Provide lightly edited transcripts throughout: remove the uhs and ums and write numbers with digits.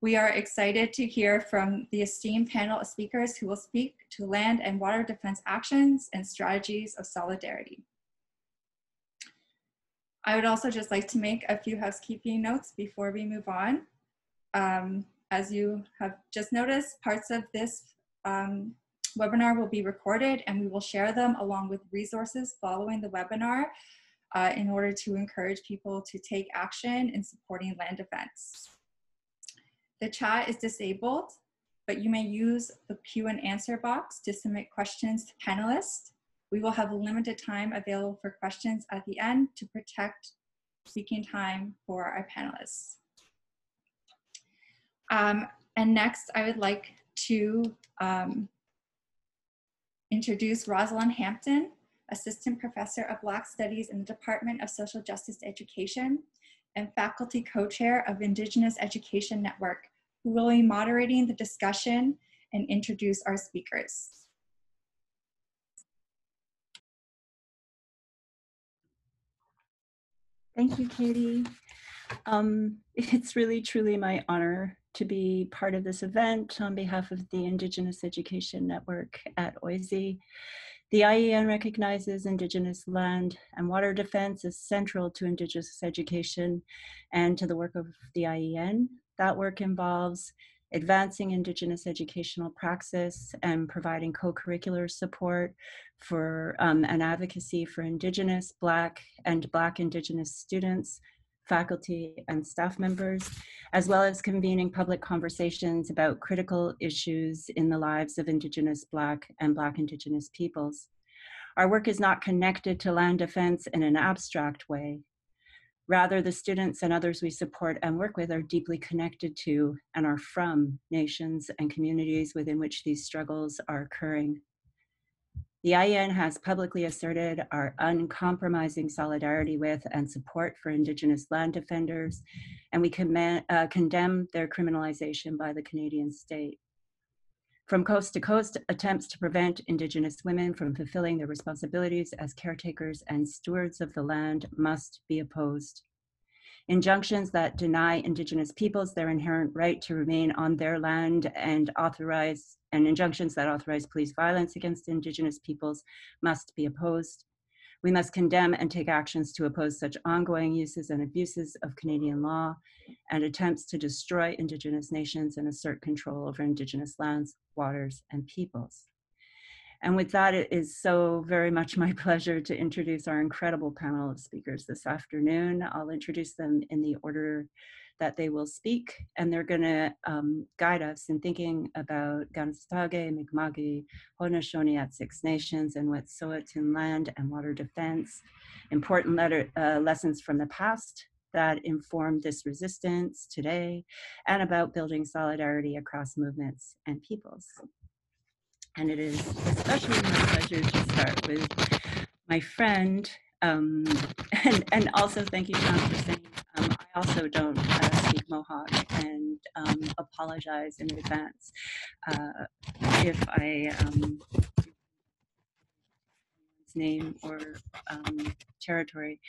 We are excited to hear from the esteemed panel of speakers who will speak to land and water defense actions and strategies of solidarity. I would also just like to make a few housekeeping notes before we move on. As you have just noticed, parts of this webinar will be recorded and we will share them along with resources following the webinar in order to encourage people to take action in supporting land defense. The chat is disabled, but you may use the Q&A box to submit questions to panelists. We will have a limited time available for questions at the end to protect speaking time for our panelists. And next, I would like to introduce Rosalind Hampton, Assistant Professor of Black Studies in the Department of Social Justice Education and Faculty Co-Chair of Indigenous Education Network, who will be moderating the discussion and introduce our speakers. Thank you, Katie. It's really, truly my honor to be part of this event on behalf of the Indigenous Education Network at OISE. The IEN recognizes Indigenous land and water defense as central to Indigenous education and to the work of the IEN. That work involves advancing Indigenous educational praxis and providing co-curricular support for and advocacy for Indigenous, Black, and Black Indigenous students, faculty, and staff members, as well as convening public conversations about critical issues in the lives of Indigenous, Black, and Black Indigenous peoples. Our work is not connected to land defense in an abstract way. Rather, the students and others we support and work with are deeply connected to and are from nations and communities within which these struggles are occurring. The IEN has publicly asserted our uncompromising solidarity with and support for Indigenous land defenders, and we condemn their criminalization by the Canadian state. From coast to coast, attempts to prevent Indigenous women from fulfilling their responsibilities as caretakers and stewards of the land must be opposed. Injunctions that deny Indigenous peoples their inherent right to remain on their land and injunctions that authorize police violence against Indigenous peoples must be opposed. We must condemn and take actions to oppose such ongoing uses and abuses of Canadian law and attempts to destroy Indigenous nations and assert control over Indigenous lands, waters, and peoples. And with that, it is so very much my pleasure to introduce our incredible panel of speakers this afternoon. I'll introduce them in the order that they will speak, and they're gonna guide us in thinking about Gidimt'en, Mi'kmaq, Haudenosaunee at Six Nations, and Wet'suwet'en land and water defense, important lessons from the past that inform this resistance today, and about building solidarity across movements and peoples. And it is especially my pleasure to start with my friend, and also thank you, John, for saying I also don't speak Mohawk, and apologize in advance if I name or territory.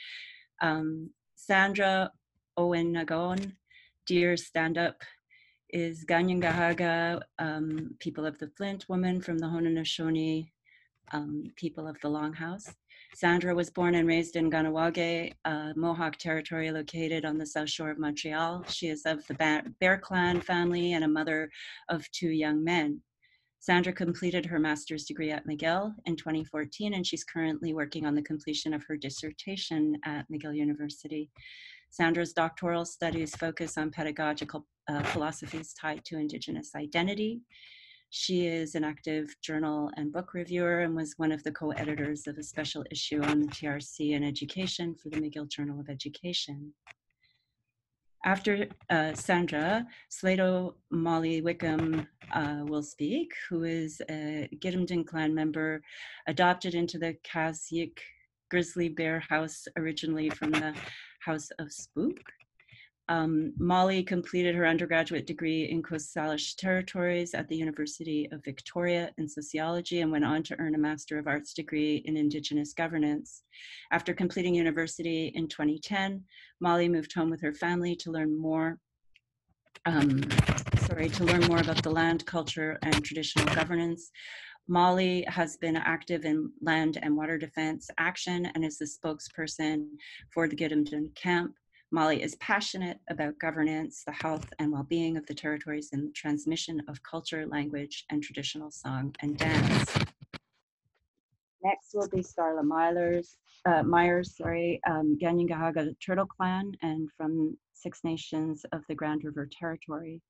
Sandra, Owén, nakon, dear stand-up, is Kanien'kehá, people of the Flint, woman from the Haudenosaunee, people of the Longhouse. Sandra was born and raised in Kahnawake, Mohawk territory located on the south shore of Montreal. She is of the Bear Clan family and a mother of 2 young men. Sandra completed her master's degree at McGill in 2014, and she's currently working on the completion of her dissertation at McGill University. Sandra's doctoral studies focus on pedagogical philosophies tied to Indigenous identity. She is an active journal and book reviewer and was one of the co-editors of a special issue on TRC and education for the McGill Journal of Education. After Sandra, Sleydo Molly Wickham will speak, who is a Gidimt'en clan member adopted into the Kasiik grizzly bear house, originally from the House of Spook. Molly completed her undergraduate degree in Coast Salish Territories at the University of Victoria in sociology and went on to earn a Master of Arts degree in Indigenous governance. After completing university in 2010, Molly moved home with her family to learn more to learn more about the land, culture, and traditional governance. Molly has been active in land and water defense action and is the spokesperson for the Gidimt'en camp. Molly is passionate about governance, the health and well-being of the territories, and the transmission of culture, language, and traditional song and dance. Next will be Starla Myers, Kanien'kehá Turtle Clan and from Six Nations of the Grand River Territory.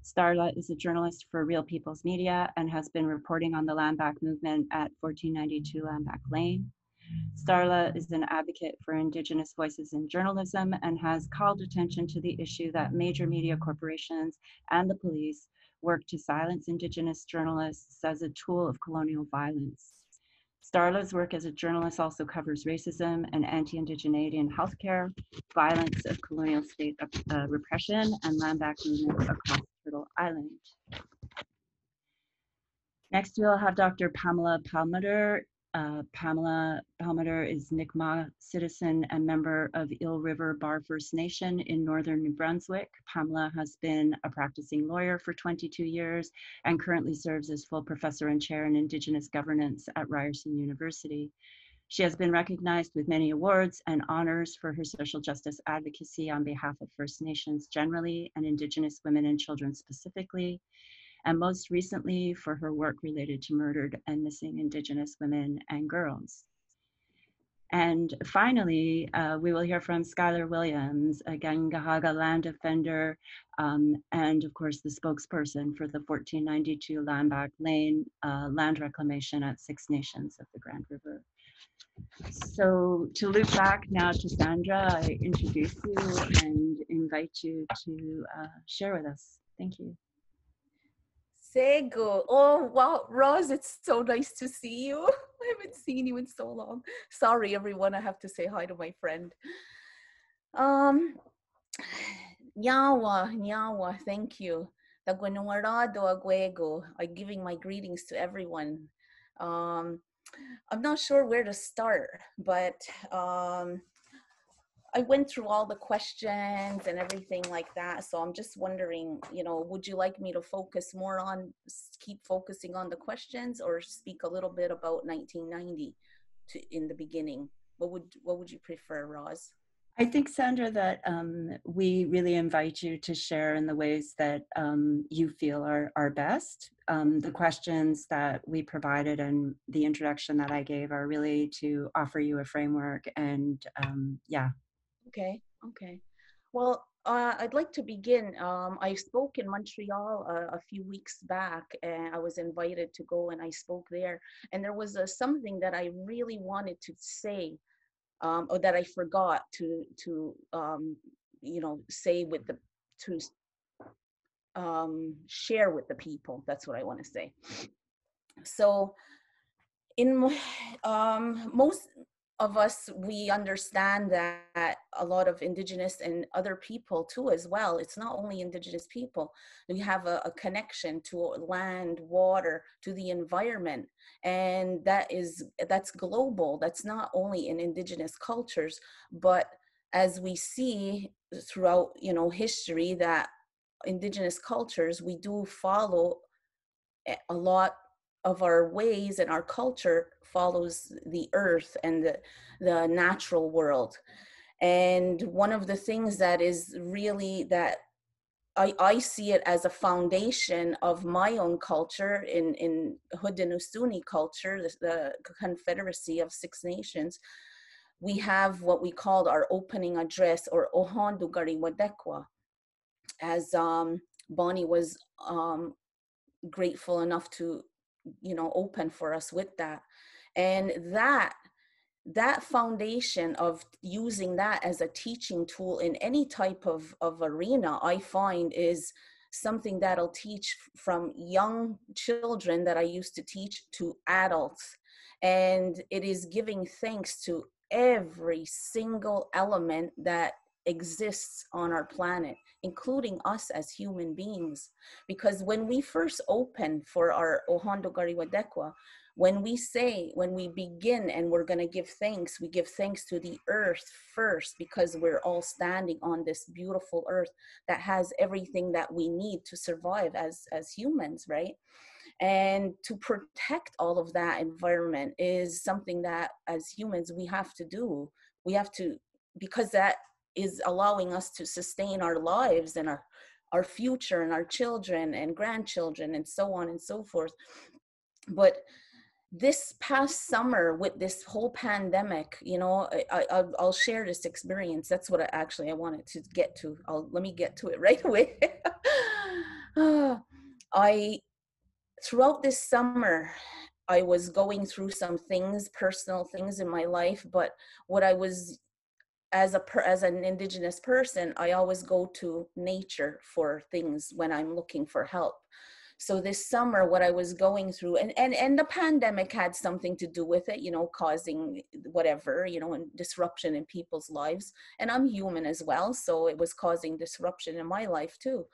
Starla is a journalist for Real People's Media and has been reporting on the land back movement at 1492 Landback Lane. Starla is an advocate for Indigenous voices in journalism and has called attention to the issue that major media corporations and the police work to silence Indigenous journalists as a tool of colonial violence. Starla's work as a journalist also covers racism and anti-Indigeneity in healthcare, violence of colonial state repression, and land back movements across Turtle Island. Next, we'll have Dr. Pamela Palmater. Pamela Palmater is Mi'kmaq citizen and member of Eel River Bar First Nation in northern New Brunswick. Pamela has been a practicing lawyer for 22 years and currently serves as full professor and chair in Indigenous governance at Ryerson University. She has been recognized with many awards and honors for her social justice advocacy on behalf of First Nations generally and Indigenous women and children specifically, and most recently for her work related to murdered and missing Indigenous women and girls. And finally, we will hear from Skyler Williams, a Kanien'kehá land defender, and of course the spokesperson for the 1492 Landback Lane land reclamation at Six Nations of the Grand River. So to loop back now to Sandra, I introduce you and invite you to share with us. Thank you. Sego. Oh, wow, Roz, it's so nice to see you. I haven't seen you in so long. Sorry, everyone, I have to say hi to my friend. Nyawa, thank you. I'm giving my greetings to everyone. I'm not sure where to start, but I went through all the questions and everything like that. So I'm just wondering, would you like me to focus more on, keep focusing on the questions or speak a little bit about 1990 in the beginning? What would you prefer, Roz? I think, Sandra, that we really invite you to share in the ways that you feel are best. The questions that we provided and the introduction that I gave are really to offer you a framework and yeah. Okay. Well, I'd like to begin. I spoke in Montreal a few weeks back, and I was invited to go, and I spoke there. And there was something that I really wanted to say, or that I forgot to say share with the people. That's what I want to say. So, in most of us, we understand that a lot of Indigenous and other people too as well, it's not only Indigenous people, we have a connection to land, water, to the environment, and that's global. That's not only in Indigenous cultures, but as we see throughout history, that Indigenous cultures, we do follow a lot of our ways, and our culture follows the earth and the natural world. And one of the things that is really that I see it as a foundation of my own culture in Haudenosaunee culture, the Confederacy of Six Nations. We have what we called our opening address, or Ohandugariwadekwa, as Bonnie was grateful enough to open for us with that. And that foundation of using that as a teaching tool in any type of arena, I find is something that'll teach from young children that I used to teach to adults. And it is giving thanks to every single element that exists on our planet, including us as human beings. Because when we first opened for our Ohandugariwadekwa, When we begin and we're going to give thanks, we give thanks to the earth first, because we're all standing on this beautiful earth that has everything that we need to survive as humans, right? And to protect all of that environment is something that as humans we have to do. We have to, because that is allowing us to sustain our lives and our future and our children and grandchildren and so on and so forth. But this past summer with this whole pandemic, you know, I'll share this experience. That's what I wanted to get to. Let me get to it right away. Throughout this summer, I was going through some things, personal things in my life, but what I was, as an Indigenous person, I always go to nature for things when I'm looking for help. So this summer, what I was going through, and the pandemic had something to do with it, you know, causing whatever, you know, and disruption in people's lives. And I'm human as well, so it was causing disruption in my life too.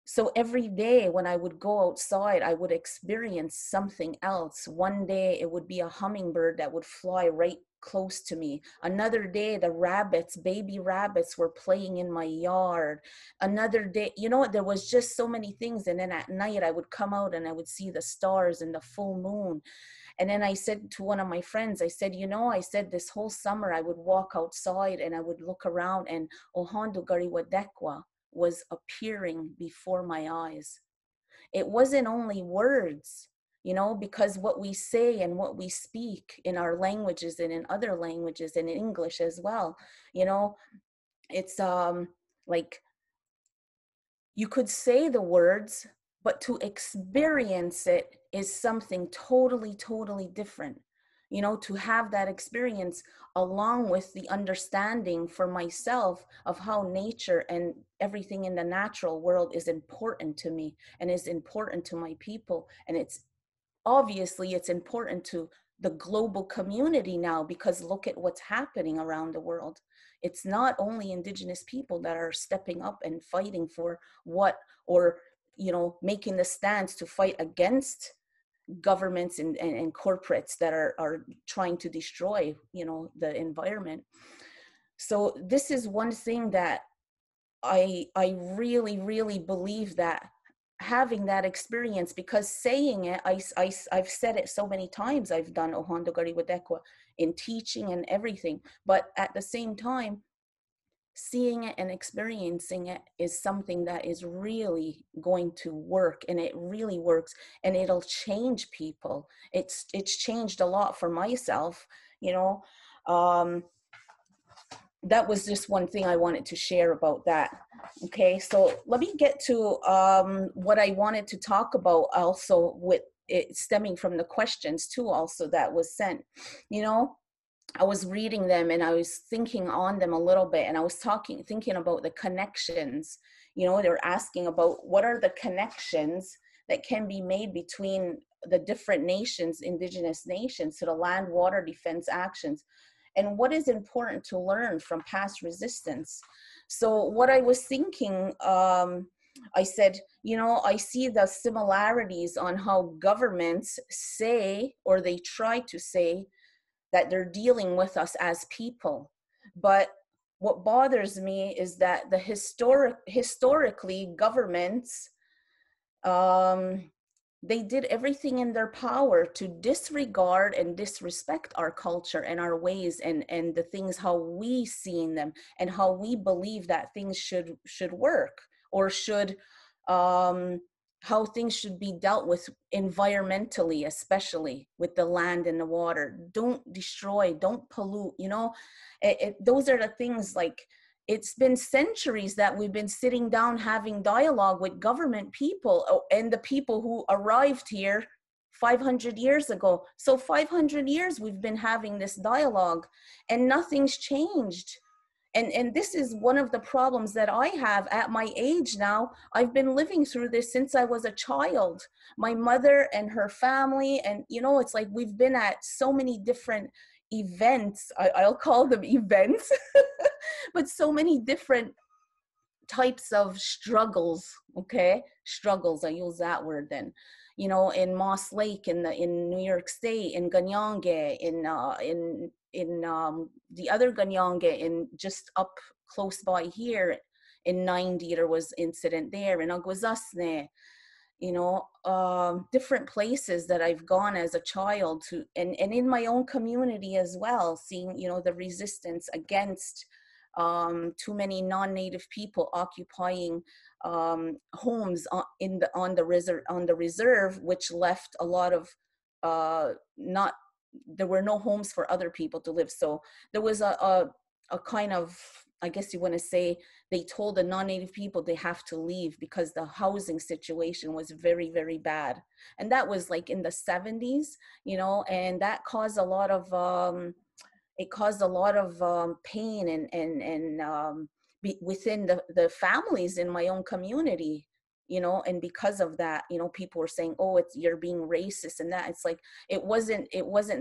So every day when I would go outside, I would experience something else. One day it would be a hummingbird that would fly right close to me. Another day, the rabbits, baby rabbits, were playing in my yard. Another day, you know, there was just so many things. And then at night I would come out and I would see the stars and the full moon. And then I said to one of my friends, I said, you know, I said this whole summer I would walk outside and I would look around and Ohandugariwadekwa was appearing before my eyes. It wasn't only words, you know, because what we say and what we speak in our languages and in other languages and in English as well, you know, it's like you could say the words, but to experience it is something totally, totally different. You know, to have that experience along with the understanding for myself of how nature and everything in the natural world is important to me and is important to my people. And it's obviously it's important to the global community now, because look at what's happening around the world. It's not only Indigenous people that are stepping up and fighting for what, or, you know, making the stance to fight against governments and corporates that are trying to destroy, you know, the environment. So this is one thing that I really, really believe, that having that experience, because saying it, I've said it so many times. I've done Ohandugariwadekwa in teaching and everything, but at the same time, seeing it and experiencing it is something that is really going to work, and it really works, and it'll change people. It's changed a lot for myself, you know. That was just one thing I wanted to share about that. Okay, so let me get to what I wanted to talk about also, with it stemming from the questions too also that was sent. You know, I was reading them and I was thinking on them a little bit, and I was thinking about the connections. You know, they're asking about what are the connections that can be made between the different nations, Indigenous nations, to the land water defense actions, and what is important to learn from past resistance. So what I was thinking, I said, you know, I see the similarities on how governments say, or they try to say, that they're dealing with us as people. But what bothers me is that the historically governments, they did everything in their power to disregard and disrespect our culture and our ways and the things, how we seen them and how we believe that things should work, or should, how things should be dealt with environmentally, especially with the land and the water. Don't destroy, don't pollute, you know. Those are the things, like, it's been centuries that we've been sitting down having dialogue with government people and the people who arrived here 500 years ago. So 500 years we've been having this dialogue and nothing's changed. And this is one of the problems that I have at my age now. I've been living through this since I was a child. My mother and her family, and you know, it's like we've been at so many different events. I'll call them events, but so many different types of struggles, okay? Struggles, I use that word then. You know, in Moss Lake, in New York State, in Kanien'kehá, in the other Kanien'kehá, in just up close by here, in 90, there was incident there, in Aguasasne, you know, different places that I've gone as a child to, and in my own community as well, seeing, you know, the resistance against too many non-native people occupying homes on the reserve, which left a lot of there were no homes for other people to live. So there was a kind of, I guess you want to say, they told the non-native people they have to leave because the housing situation was very, very bad. And that was like in the 70s, you know, and that caused a lot of pain and within the families in my own community, you know. And because of that, you know, people were saying, oh, you're being racist and that. It's like, it wasn't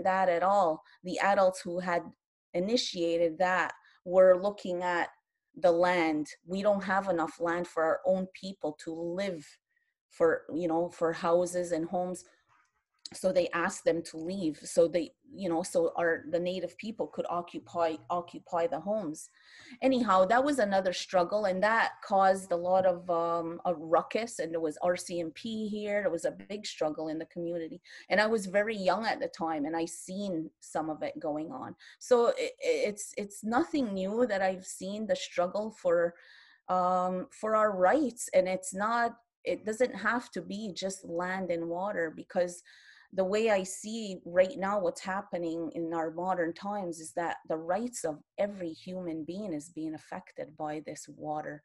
that at all. The adults who had initiated that were looking at the land. We don't have enough land for our own people to live, for, you know, for houses and homes. So they asked them to leave, so they, you know, so the native people could occupy the homes. Anyhow, that was another struggle, and that caused a lot of a ruckus, and there was RCMP here. There was a big struggle in the community, and I was very young at the time, and I seen some of it going on. So it's nothing new that I've seen the struggle for our rights, and it doesn't have to be just land and water, because the way I see right now what's happening in our modern times is that the rights of every human being is being affected by this water,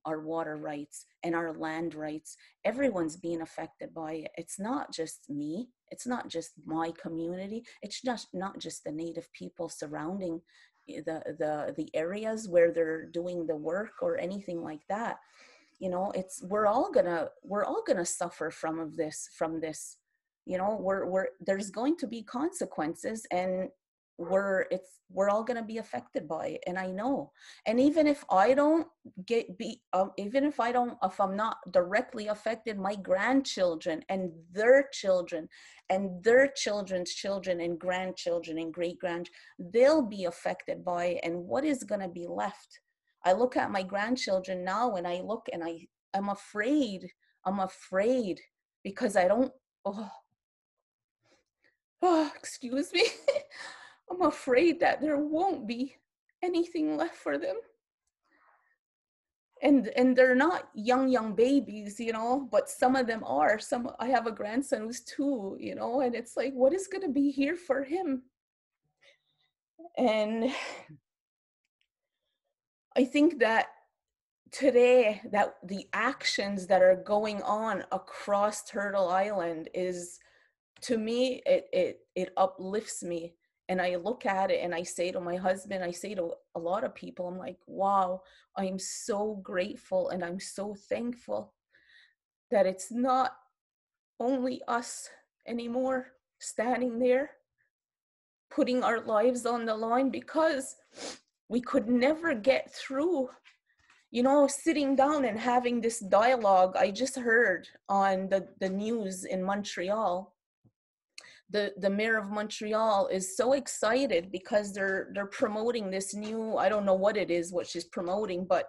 our water rights and our land rights. Everyone's being affected by it. It's not just me. It's not just my community. It's not just the native people surrounding the areas where they're doing the work or anything like that. You know, we're all gonna suffer from this. You know, there's going to be consequences, and we're all going to be affected by it. And I know, and even if if I'm not directly affected, my grandchildren and their children and their children's children and grandchildren and great-grand, they'll be affected by it. And what is going to be left? I look at my grandchildren now, and I'm afraid because I don't, excuse me. I'm afraid that there won't be anything left for them. And they're not young babies, you know, but some of them are. I have a grandson who's 2, you know, and it's like, what is going to be here for him? And I think that today, that the actions that are going on across Turtle Island is, to me, it uplifts me. And I look at it and I say to my husband, I say to a lot of people, I'm like, wow, I'm so grateful and I'm so thankful that it's not only us anymore standing there, putting our lives on the line, because we could never get through, you know, sitting down and having this dialogue. I just heard on the news in Montreal, the mayor of Montreal is so excited because they're promoting this new, I don't know what it is, what she's promoting, but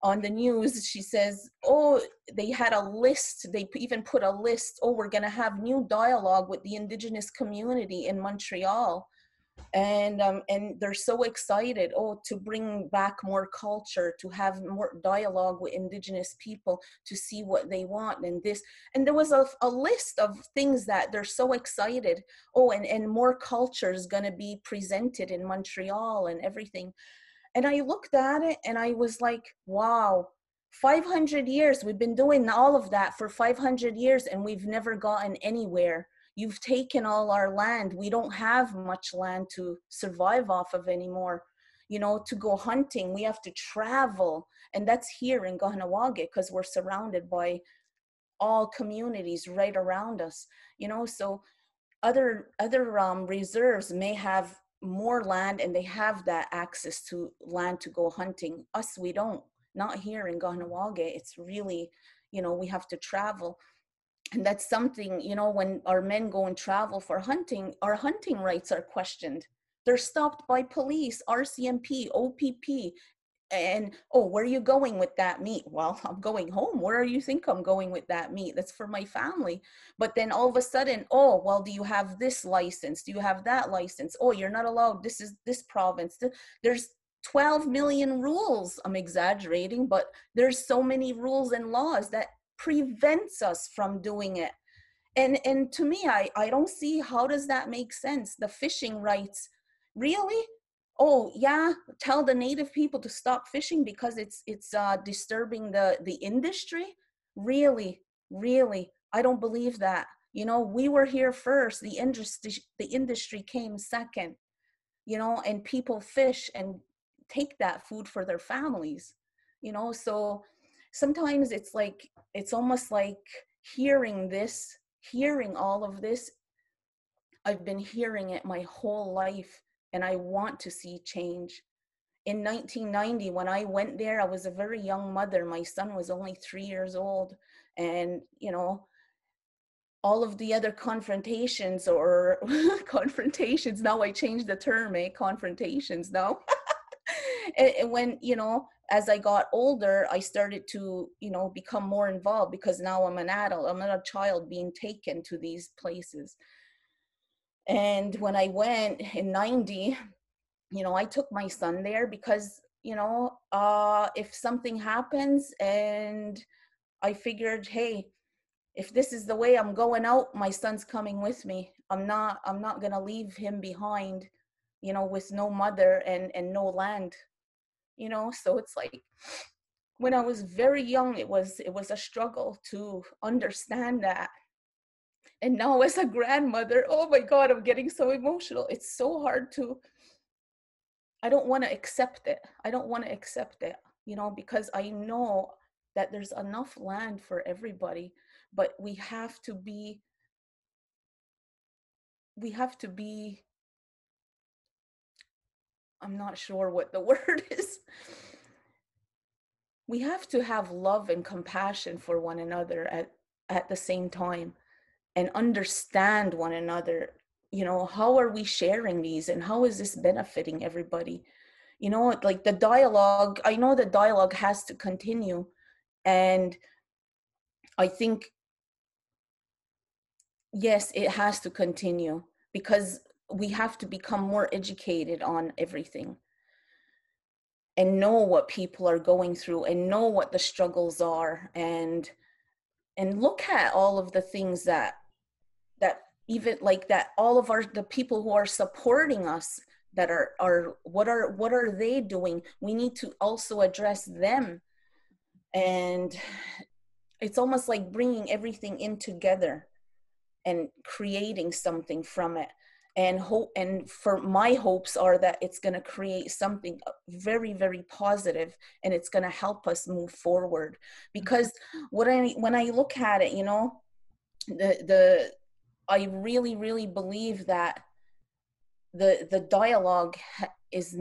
on the news she says, oh, they had a list, they even put a list, oh, we're going to have new dialogue with the Indigenous community in Montreal. And they're so excited, oh, to bring back more culture, to have more dialogue with Indigenous people, to see what they want, and this. And there was a list of things that they're so excited. Oh, and more culture is going to be presented in Montreal and everything. And I looked at it and I was like, wow, 500 years, we've been doing all of that for 500 years and we've never gotten anywhere. You've taken all our land. We don't have much land to survive off of anymore. You know, to go hunting, we have to travel. And that's here in Kahnawake because we're surrounded by all communities right around us. You know, so other reserves may have more land and they have that access to land to go hunting. Us, we don't. not here in Kanien'kehá. It's really, you know, we have to travel. And that's something, you know, when our men go and travel for hunting, our hunting rights are questioned. They're stopped by police, RCMP, OPP. And, oh, where are you going with that meat? Well, I'm going home. Where do you think I'm going with that meat? That's for my family. But then all of a sudden, oh, well, do you have this license? Do you have that license? Oh, you're not allowed. This is this province. There's 12 million rules. I'm exaggerating, but there's so many rules and laws that prevents us from doing it. And to me, I don't see, how does that make sense? The fishing rights, really? Oh yeah, tell the native people to stop fishing because it's disturbing the industry? Really? I don't believe that. You know, we were here first. The industry came second. You know, and people fish and take that food for their families. You know, so sometimes it's like, it's almost like hearing all of this. I've been hearing it my whole life, and I want to see change. In 1990, when I went there, I was a very young mother. My son was only 3 years old. And, you know, all of the other confrontations or confrontations, now I changed the term, confrontations now. And when, you know, as I got older, I started to, you know, become more involved because now I'm an adult. I'm not a child being taken to these places. And when I went in 90, you know, I took my son there because, you know, if something happens, and I figured, hey, if this is the way I'm going out, my son's coming with me. I'm not going to leave him behind, you know, with no mother and no land, you know? So it's like, when I was very young, it was a struggle to understand that. And now as a grandmother, oh my God, I'm getting so emotional. It's so hard to, I don't want to accept it. You know, because I know that there's enough land for everybody, but we have to be, I'm not sure what the word is. We have to have love and compassion for one another at the same time, and understand one another. You know, how are we sharing these, and how is this benefiting everybody? You know, like the dialogue, I know the dialogue has to continue. And I think, yes, it has to continue, because we have to become more educated on everything and know what people are going through and know what the struggles are, and look at all of the things that even like that, all of the people who are supporting us, that are what are they doing? We need to also address them. And it's almost like bringing everything in together and creating something from it. And for my hopes are that it's going to create something very, very positive, and it's going to help us move forward. Because when I look at it, you know, I really, really believe that the dialogue is,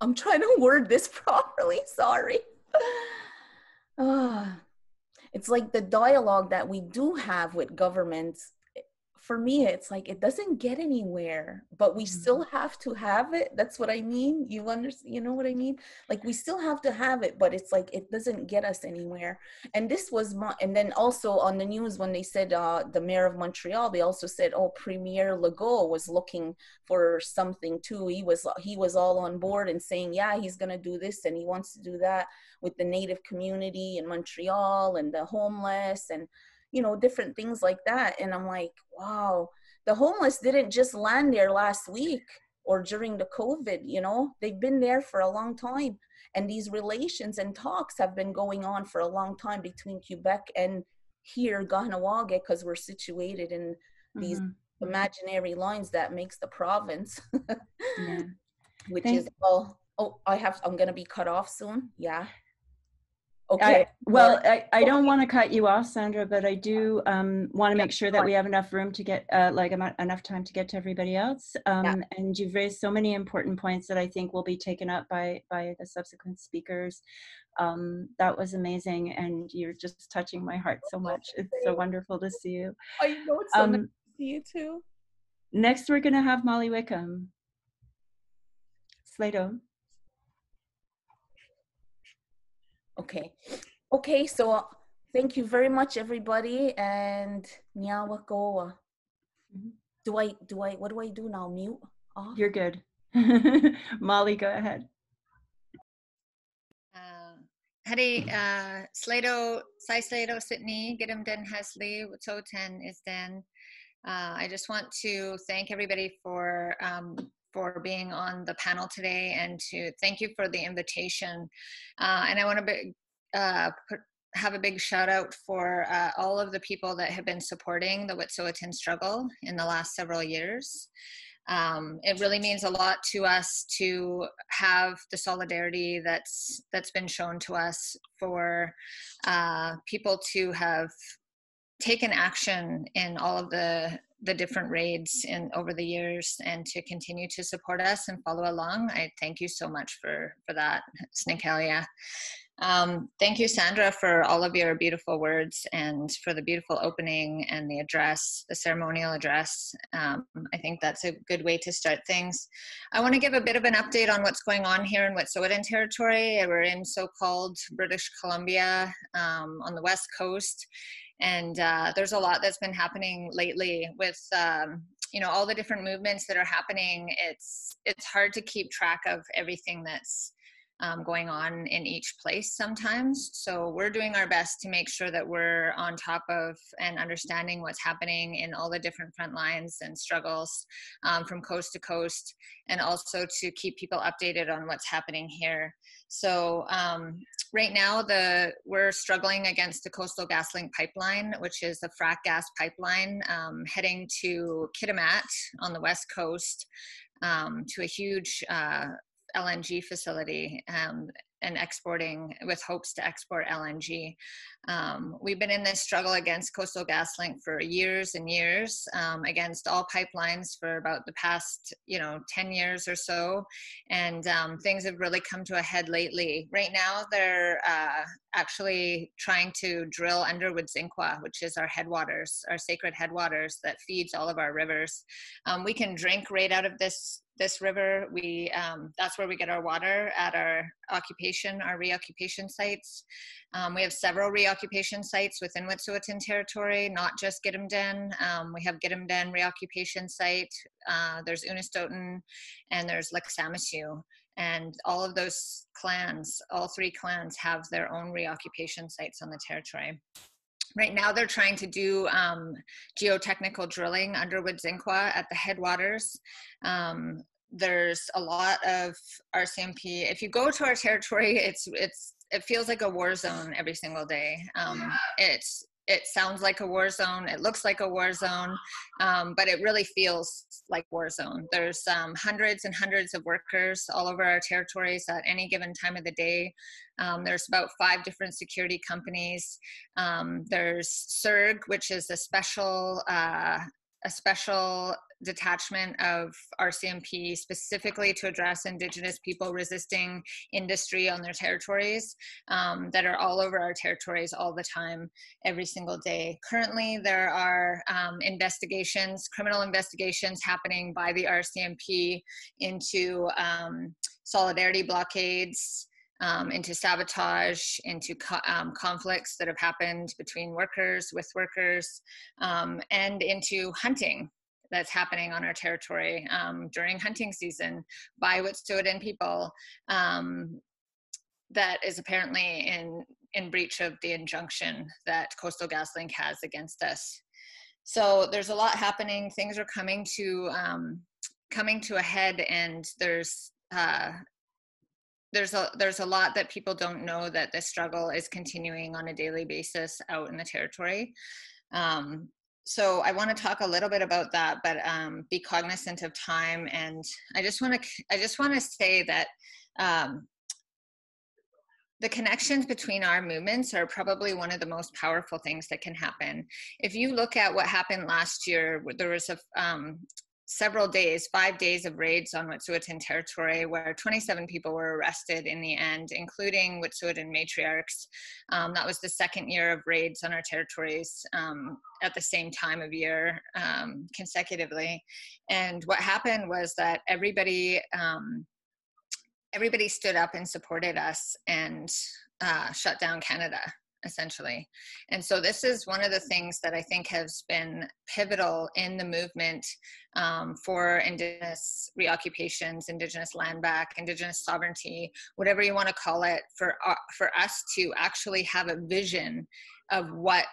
I'm trying to word this properly, sorry. It's like the dialogue that we do have with governments, for me, it's like, it doesn't get anywhere, but we still have to have it. That's what I mean. You understand? You know what I mean? Like, we still have to have it, but it's like, it doesn't get us anywhere. And this was and then also on the news, when they said, the mayor of Montreal, they also said, oh, Premier Legault was looking for something too. He was all on board and saying, yeah, he's going to do this and he wants to do that with the Native community in Montreal and the homeless and, you know, different things like that. And I'm like, wow, the homeless didn't just land there last week or during the COVID, you know, they've been there for a long time. And these relations and talks have been going on for a long time between Quebec and here, Kanien'kehá, because we're situated in these imaginary lines that makes the province, which is, well, oh, I'm going to be cut off soon. Yeah. Okay. I don't want to cut you off, Sandra, but I do want to make sure that we have enough room to get, enough time to get to everybody else. And you've raised so many important points that I think will be taken up by the subsequent speakers. That was amazing, and you're just touching my heart so much. It's so wonderful to see you. I know, it's so nice to see you too. Next, we're going to have Molly Wickham. Sleydo. Okay, so thank you very much, everybody, and Nyawakoa. What do I do now? Mute off? You're good. Molly, go ahead. Hari Sleydo, Sleydo Sydney, Gidimt'en Hasli, Wototen is then. I just want to thank everybody for being on the panel today, and to thank you for the invitation. And I want to have a big shout out for all of the people that have been supporting the Wet'suwet'en struggle in the last several years. It really means a lot to us to have the solidarity that's been shown to us, for people to have taken action in all of the different raids over the years, and to continue to support us and follow along. I thank you so much for that, Kanien'kehá. Thank you, Sandra, for all of your beautiful words, and for the beautiful opening and the address, the ceremonial address. I think that's a good way to start things. I want to give a bit of an update on what's going on here in Wet'suwet'en territory. We're in so-called British Columbia on the West Coast. And there's a lot that's been happening lately with, all the different movements that are happening. It's hard to keep track of everything that's going on in each place sometimes. So we're doing our best to make sure that we're on top of and understanding what's happening in all the different front lines and struggles from coast to coast, and also to keep people updated on what's happening here. So right now, we're struggling against the Coastal GasLink pipeline, which is a frack gas pipeline heading to Kidimt'en on the west coast, to a huge LNG facility, and exporting, with hopes to export LNG. We've been in this struggle against Coastal GasLink for years and years, against all pipelines for about the past 10 years or so, and things have really come to a head lately. Right now they're actually trying to drill under Gidimt'en, which is our headwaters, our sacred headwaters that feeds all of our rivers. We can drink right out of this river. That's where we get our water at our reoccupation sites. We have several reoccupation sites within Wet'suwet'en territory, not just Gidimt'en. We have Gidimt'en reoccupation site, there's Unistoten, and there's Leksamisu. And all of those clans, all three clans, have their own reoccupation sites on the territory. Right now, they're trying to do geotechnical drilling under Gidimt'en at the headwaters. There's a lot of RCMP. If you go to our territory, it feels like a war zone every single day. It sounds like a war zone. It looks like a war zone, but it really feels like war zone. There's hundreds and hundreds of workers all over our territories at any given time of the day. There's about 5 different security companies. There's SERG, which is a special detachment of RCMP specifically to address Indigenous people resisting industry on their territories, that are all over our territories all the time, every single day. Currently, there are criminal investigations happening by the RCMP into solidarity blockades, into sabotage, into conflicts that have happened between workers, with workers, and into hunting that's happening on our territory during hunting season by Wet'suwet'en people, that is apparently in breach of the injunction that Coastal GasLink has against us. So there's a lot happening. Things are coming to a head, and there's a lot that people don't know, that this struggle is continuing on a daily basis out in the territory. So I want to talk a little bit about that, but be cognizant of time. And I just want to say that the connections between our movements are probably one of the most powerful things that can happen. If you look at what happened last year, there was several days, 5 days of raids on Wet'suwet'en territory where 27 people were arrested in the end, including Wet'suwet'en matriarchs. That was the second year of raids on our territories at the same time of year consecutively. And what happened was that everybody stood up and supported us and shut down Canada, essentially. And so this is one of the things that I think has been pivotal in the movement for Indigenous reoccupations, Indigenous land back, Indigenous sovereignty, whatever you want to call it, for us to actually have a vision of what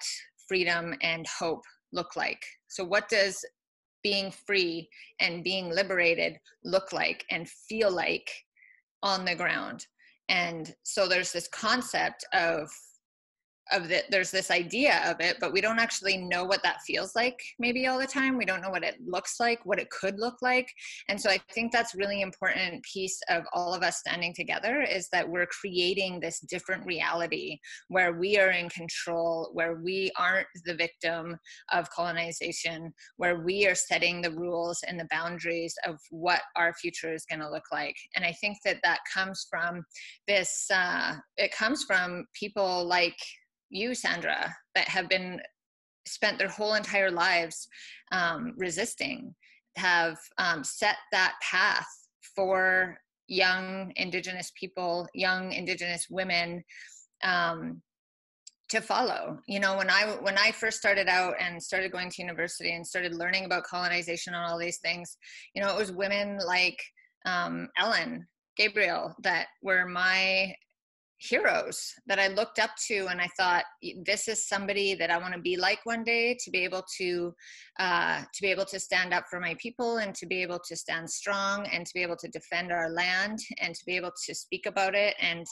freedom and hope look like. So what does being free and being liberated look like and feel like on the ground? And so there's this concept of there's this idea of it, but we don't actually know what that feels like maybe all the time. We don't know what it looks like, what it could look like. And so I think that's really important piece of all of us standing together, is that we're creating this different reality where we are in control, where we aren't the victim of colonization, where we are setting the rules and the boundaries of what our future is going to look like. And I think that comes from this, it comes from people like you, Sandra, that have spent their whole entire lives resisting, have set that path for young Indigenous people, young Indigenous women to follow. You know, when I first started out and started going to university and started learning about colonization and all these things, you know, it was women like Ellen Gabriel that were my heroes that I looked up to, and I thought, this is somebody that I want to be like one day, to be able to stand up for my people, and to be able to stand strong, and to be able to defend our land, and to be able to speak about it and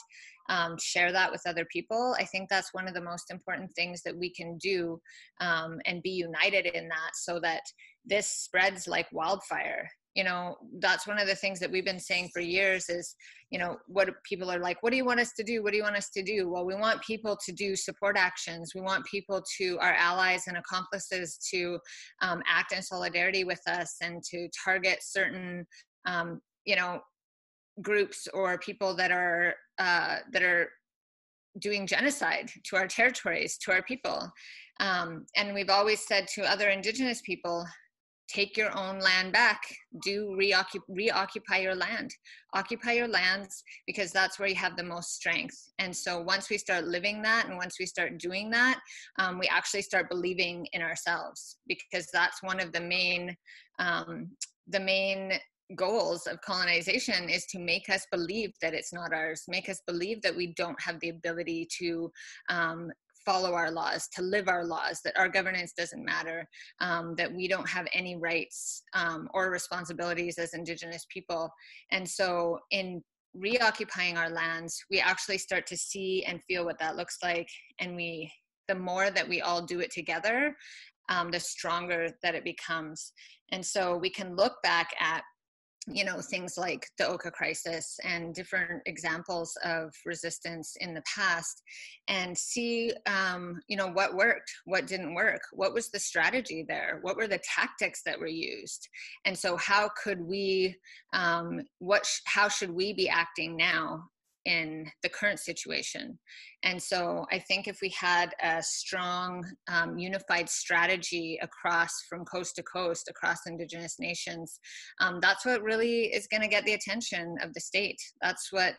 share that with other people. I think that's one of the most important things that we can do, and be united in that, so that this spreads like wildfire. You know, that's one of the things that we've been saying for years is, you know, what people are like, what do you want us to do? What do you want us to do? Well, we want people to do support actions. We want people our allies and accomplices to act in solidarity with us, and to target certain, you know, groups or people that are doing genocide to our territories, to our people. And we've always said to other Indigenous people, take your own land back, reoccupy your land, occupy your lands, because that's where you have the most strength. And so once we start living that, and once we start doing that, we actually start believing in ourselves, because that's one of the main goals of colonization, is to make us believe that it's not ours, make us believe that we don't have the ability to follow our laws, to live our laws, that our governance doesn't matter, that we don't have any rights or responsibilities as Indigenous people. And so in reoccupying our lands, we actually start to see and feel what that looks like. And the more that we all do it together, the stronger that it becomes. And so we can look back at, you know, things like the Oka crisis and different examples of resistance in the past, and see, you know, what worked, what didn't work, what was the strategy there, what were the tactics that were used, and so how could we, how should we be acting now in the current situation? And so I think if we had a strong, unified strategy from coast to coast, across Indigenous nations, that's what really is going to get the attention of the state. That's what,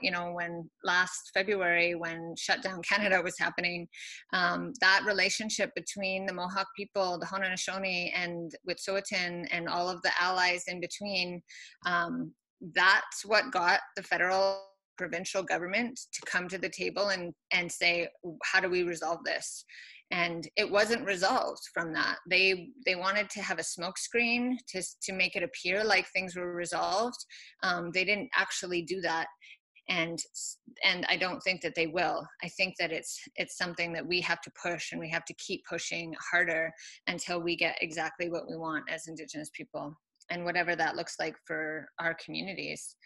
you know, when last February, when Shutdown Canada was happening, that relationship between the Mohawk people, the Haudenosaunee, and Wet'suwet'en, and all of the allies in between, that's what got the federal provincial government to come to the table and say, how do we resolve this? And it wasn't resolved from that. They wanted to have a smokescreen to make it appear like things were resolved. They didn't actually do that. And I don't think that they will. I think that it's something that we have to push, and we have to keep pushing harder until we get exactly what we want as Indigenous people, and whatever that looks like for our communities.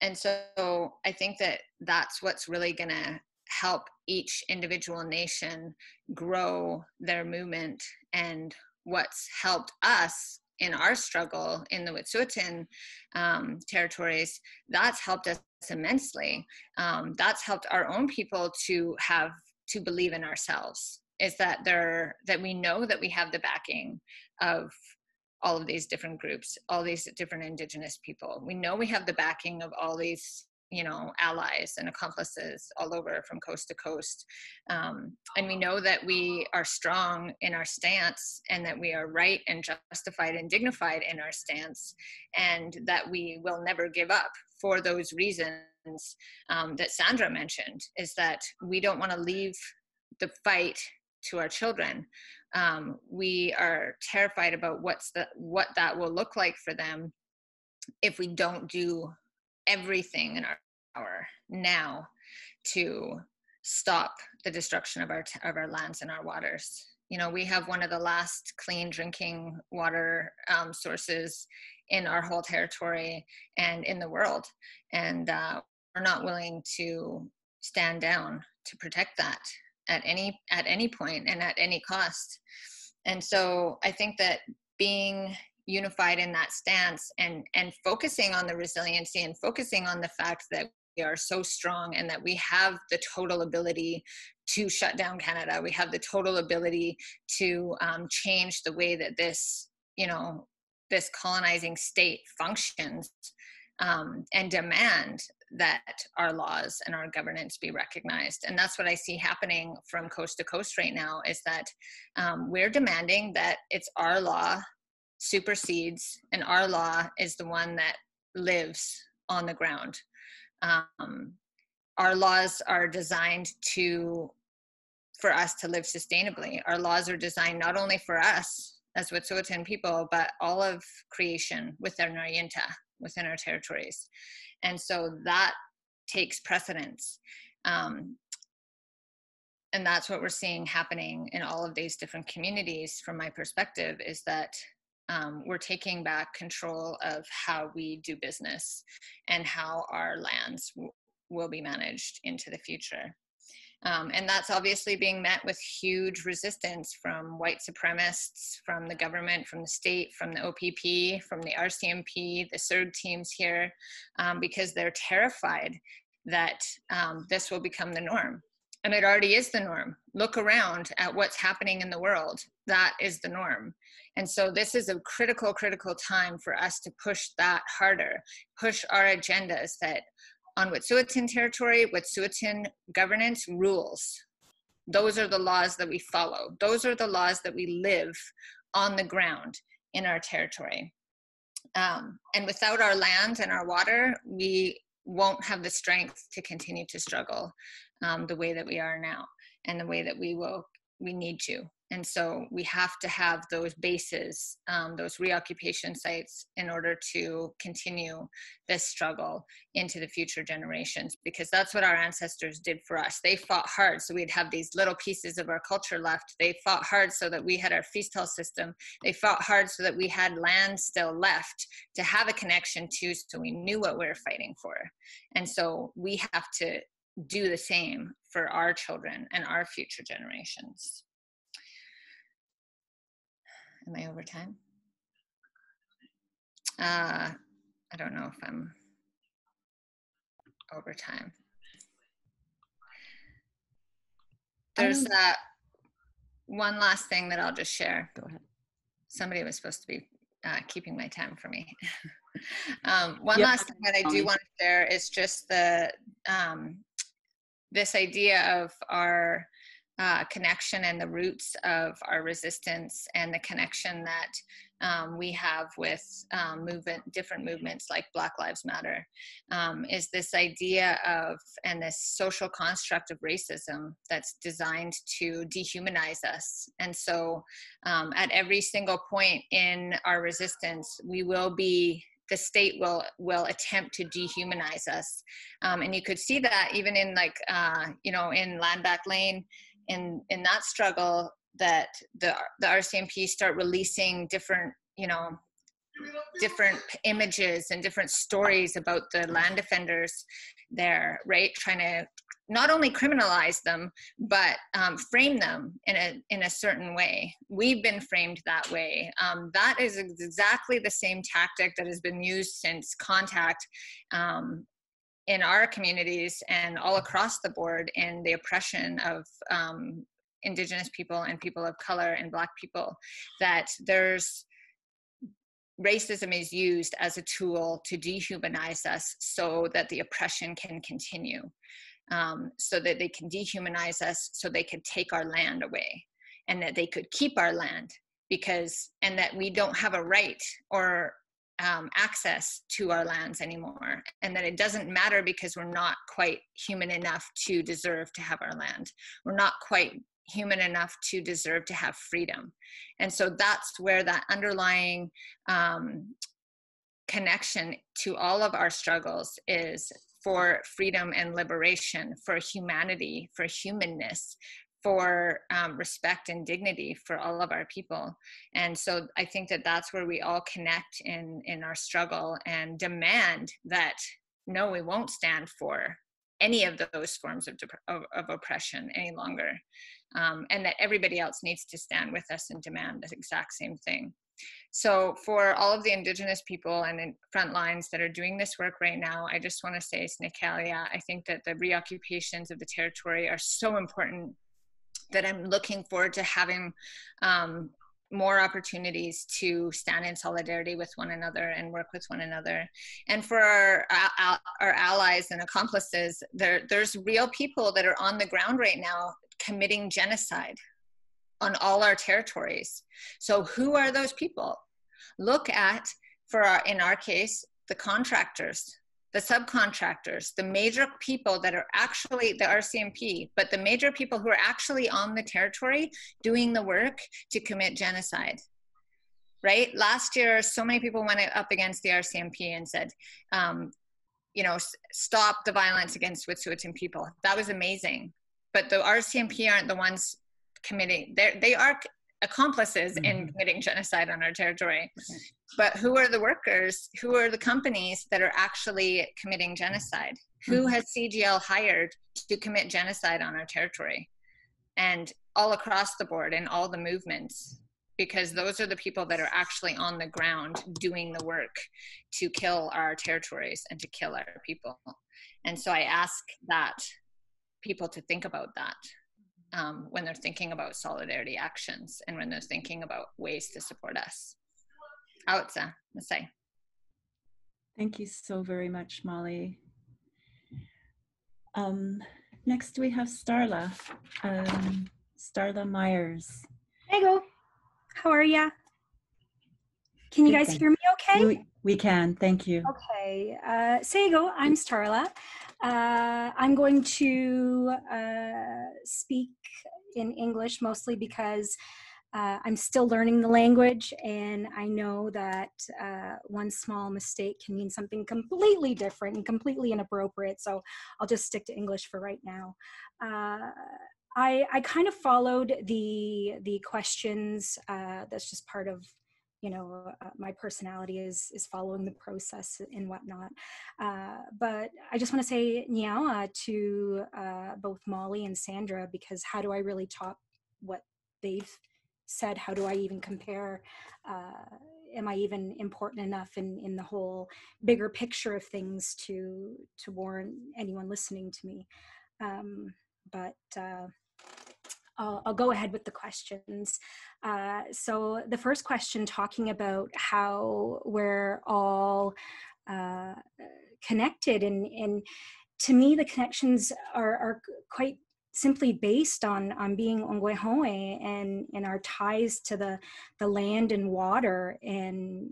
And so I think that that's what's really going to help each individual nation grow their movement, and what's helped us in our struggle in the Wet'suwet'en territories, that's helped us immensely. That's helped our own people to believe in ourselves, is that we know that we have the backing of all of these different groups, all these different Indigenous people. We know we have the backing of all these, allies and accomplices all over from coast to coast. And we know that we are strong in our stance, and that we are right and justified and dignified in our stance, and that we will never give up for those reasons that Sandra mentioned, is that we don't want to leave the fight to our children. We are terrified about what that will look like for them if we don't do everything in our power now to stop the destruction of our lands and our waters. We have one of the last clean drinking water sources in our whole territory and in the world, and we're not willing to stand down to protect that at any point and at any cost. And so I think that being unified in that stance, and focusing on the resiliency, and focusing on the fact that we are so strong, and that we have the total ability to shut down Canada. We have the total ability to change the way that this colonizing state functions, and demand that our laws and our governance be recognized. And that's what I see happening from coast to coast right now, is that we're demanding that it's our law supersedes, and our law is the one that lives on the ground. Our laws are designed for us to live sustainably. Our laws are designed not only for us as Wet'suwet'en people, but all of creation within our Yinta, within our territories. And so that takes precedence. And that's what we're seeing happening in all of these different communities, from my perspective, is that we're taking back control of how we do business and how our lands will be managed into the future. And that's obviously being met with huge resistance from white supremacists, from the government, from the state, from the OPP, from the RCMP, the CERG teams here, because they're terrified that this will become the norm. And it already is the norm. Look around at what's happening in the world. That is the norm. And so this is a critical, critical time for us to push that harder, push our agendas that on Wet'suwet'en territory, Wet'suwet'en governance rules. Those are the laws that we follow. Those are the laws that we live on the ground in our territory. And without our land and our water, we won't have the strength to continue to struggle the way that we are now, and the way that we need to. And so we have to have those bases, those reoccupation sites, in order to continue this struggle into the future generations, because that's what our ancestors did for us. They fought hard so we'd have these little pieces of our culture left. They fought hard so that we had our feastal system. They fought hard so that we had land still left to have a connection to, so we knew what we were fighting for. And so we have to do the same for our children and our future generations. Am I over time? I don't know if I'm over time. There's one last thing that I'll just share. Go ahead. Somebody was supposed to be keeping my time for me. One last thing that I do want to share is just this idea of our connection and the roots of our resistance, and the connection that we have with different movements like Black Lives Matter, is this idea of, and this social construct of racism that's designed to dehumanize us. And so at every single point in our resistance, the state will attempt to dehumanize us. And you could see that even in in Land Back Lane, in that struggle, that the RCMP start releasing different, different images and different stories about the land defenders there, right? Trying to not only criminalize them, but frame them in a certain way. We've been framed that way. That is exactly the same tactic that has been used since contact in our communities and all across the board in the oppression of Indigenous people and people of color and Black people, that racism is used as a tool to dehumanize us so that the oppression can continue. So that they can dehumanize us, so they could take our land away, and that they could keep our land and that we don't have a right or access to our lands anymore, and that it doesn't matter because we're not quite human enough to deserve to have our land. We're not quite human enough to deserve to have freedom. And so that's where that underlying connection to all of our struggles is, for freedom and liberation, for humanity, for humanness, for respect and dignity for all of our people. And so I think that that's where we all connect in our struggle and demand that, no, we won't stand for any of those forms of oppression any longer. And that everybody else needs to stand with us and demand the exact same thing. So for all of the Indigenous people and in front lines that are doing this work right now, I just want to say, Snikhalia, I think that the reoccupations of the territory are so important that I'm looking forward to having more opportunities to stand in solidarity with one another and work with one another. And for our allies and accomplices, there's real people that are on the ground right now committing genocide on all our territories. So who are those people? Look at, in our case, the contractors, the subcontractors, the major people that are actually the RCMP, but the major people who are actually on the territory doing the work to commit genocide, right? Last year, so many people went up against the RCMP and said, stop the violence against Wet'suwet'en people. That was amazing. But the RCMP aren't the ones committing, they are accomplices in committing genocide on our territory. But who are the workers? Who are the companies that are actually committing genocide? Who has CGL hired to commit genocide on our territory? And all across the board in all the movements, because those are the people that are actually on the ground doing the work to kill our territories and to kill our people. And so I ask that people to think about that. When they're thinking about solidarity actions and when they're thinking about ways to support us. Aotsa, Masai. Thank you so very much, Molly. Next we have Starla. Starla Myers. Hey, go. How are ya? Can you guys hear me okay? We can, thank you. Okay, Sego, I'm Starla. I'm going to speak in English mostly because I'm still learning the language, and I know that one small mistake can mean something completely different and completely inappropriate, so I'll just stick to English for right now. I kind of followed the questions. That's just part of, my personality is following the process and whatnot. But I just want to say niawa to both Molly and Sandra, because how do I really top what they've said? How do I even compare? Am I even important enough in the whole bigger picture of things to warrant anyone listening to me? But I'll go ahead with the questions. So the first question, talking about how we're all connected, and to me the connections are quite simply based on being Ongwehoe and our ties to the land and water, and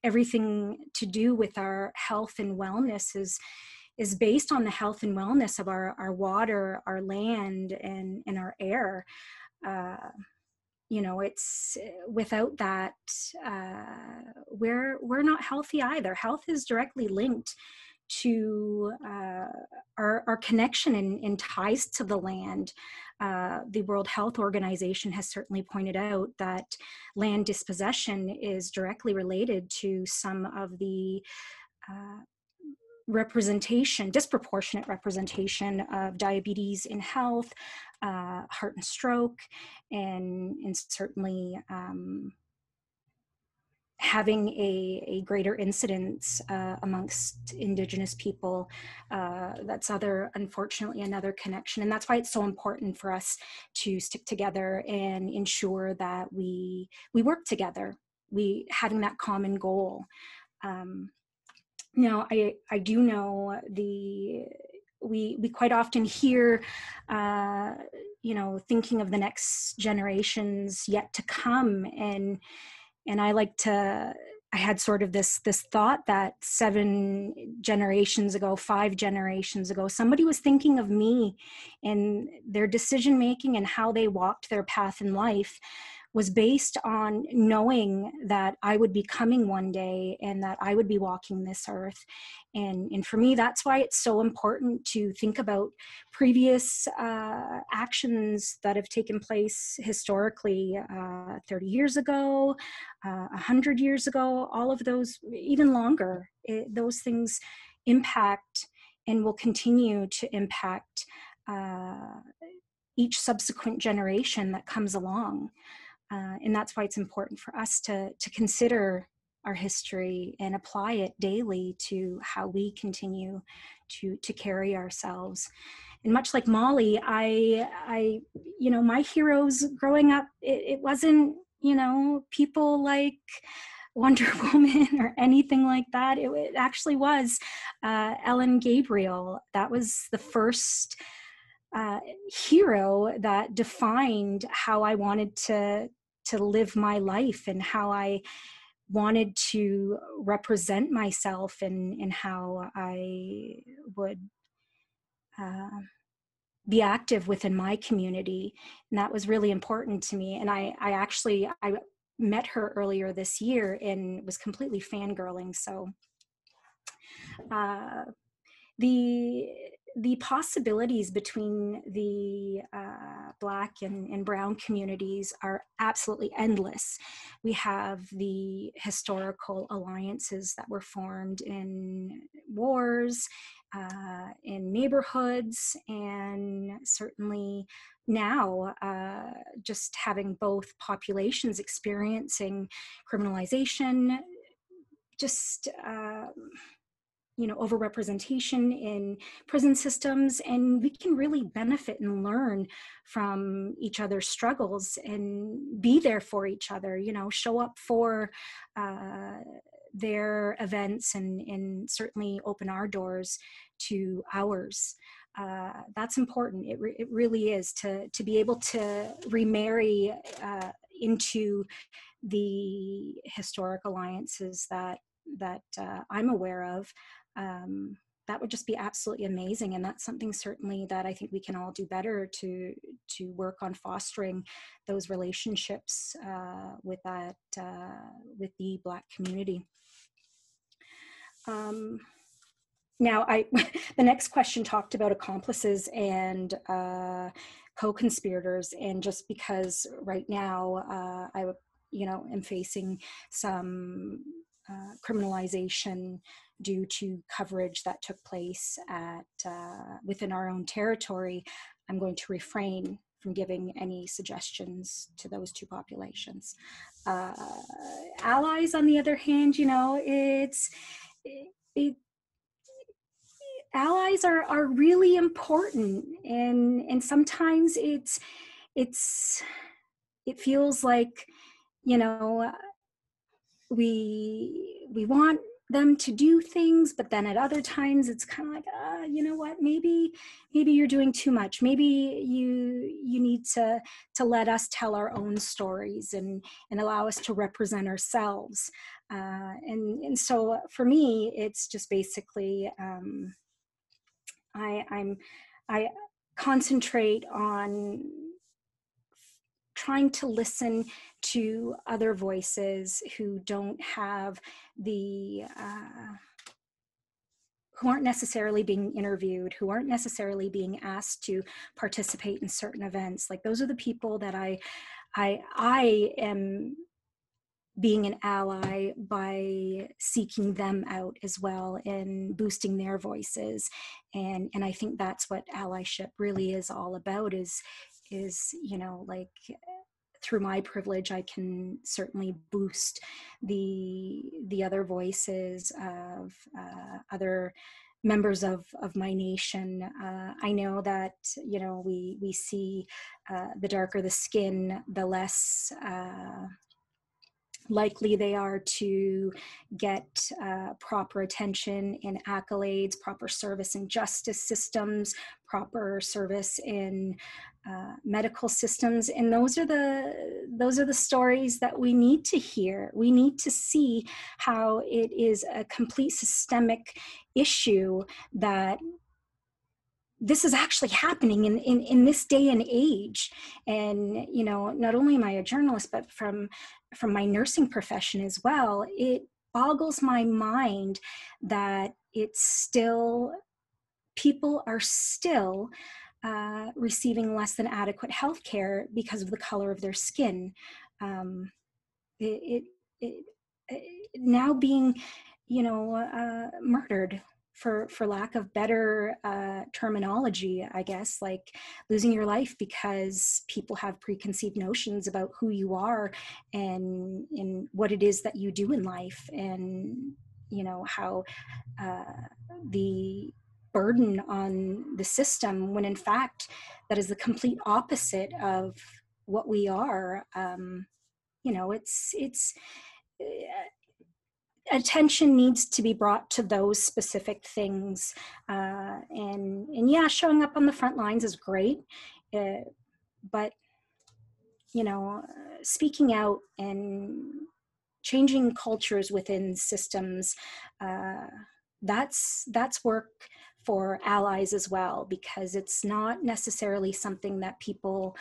everything to do with our health and wellness is based on the health and wellness of our water, our land, and our air. It's without that, we're not healthy either. Health is directly linked to our connection and ties to the land. The World Health Organization has certainly pointed out that land dispossession is directly related to some of the disproportionate representation of diabetes in health, heart and stroke, and certainly having a greater incidence amongst Indigenous people. That's unfortunately another connection. And that's why it's so important for us to stick together and ensure that we work together, having that common goal. Now, I do know we quite often hear, thinking of the next generations yet to come, and I had sort of this thought that 5 generations ago, somebody was thinking of me and their decision making and how they walked their path in life was based on knowing that I would be coming one day and that I would be walking this earth. And for me, that's why it's so important to think about previous actions that have taken place historically 30 years ago, 100 years ago, all of those, even longer. Those things impact and will continue to impact each subsequent generation that comes along. And that's why it's important for us to consider our history and apply it daily to how we continue to carry ourselves. And much like Molly, I my heroes growing up, it wasn't, people like Wonder Woman or anything like that. It actually was Ellen Gabriel. That was the first hero that defined how I wanted to live my life and how I wanted to represent myself and how I would be active within my community. And that was really important to me. And I met her earlier this year and was completely fangirling. So the possibilities between the Black and Brown communities are absolutely endless. We have the historical alliances that were formed in wars, in neighborhoods, and certainly now just having both populations experiencing criminalization, just overrepresentation in prison systems, and we can really benefit and learn from each other's struggles and be there for each other, show up for their events and certainly open our doors to ours. That's important. It really is to be able to remarry into the historic alliances that I'm aware of. That would just be absolutely amazing, and that's something certainly that I think we can all do better to work on fostering those relationships with the Black community. Now, the next question talked about accomplices and co-conspirators, and just because right now I am facing some criminalization due to coverage that took place within our own territory, I'm going to refrain from giving any suggestions to those two populations. Allies, on the other hand, allies are really important, and sometimes it feels like we want them to do things, but then at other times it's kind of like, what, maybe you're doing too much. Maybe you need to let us tell our own stories and allow us to represent ourselves. And so for me, it's just basically, I concentrate on trying to listen to other voices who don't have the who aren't necessarily being interviewed, who aren't necessarily being asked to participate in certain events. Like those are the people that I am being an ally by seeking them out as well and boosting their voices. And I think that's what allyship really is all about, is, you know, like through my privilege, I can certainly boost the other voices of other members of my nation. I know that, you know, we see the darker the skin, the less likely they are to get proper attention and accolades, proper service in justice systems, proper service in medical systems. And those are the stories that we need to hear. We need to see how it is a complete systemic issue, that this is actually happening in this day and age. And, you know, not only am I a journalist, but from my nursing profession as well, it boggles my mind that it's still, people are still receiving less than adequate health care because of the color of their skin. Now being, you know, murdered for lack of better terminology, I guess, like losing your life because people have preconceived notions about who you are and what it is that you do in life, and, you know, how the burden on the system, when in fact that is the complete opposite of what we are. You know, it's attention needs to be brought to those specific things, and yeah, showing up on the front lines is great, but, you know, speaking out and changing cultures within systems, that's work for allies as well, because it's not necessarily something that people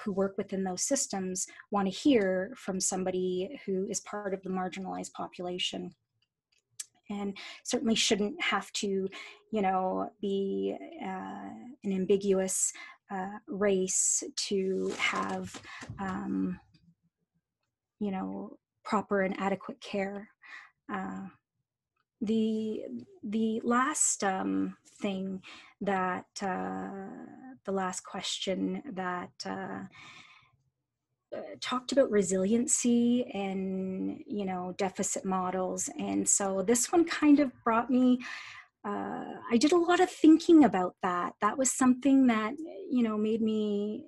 who work within those systems want to hear from somebody who is part of the marginalized population. And certainly shouldn't have to, you know, be an ambiguous race to have, you know, proper and adequate care. The last thing that, the last question that talked about resiliency and, you know, deficit models. And so this one kind of brought me, I did a lot of thinking about that. That was something that, you know, made me,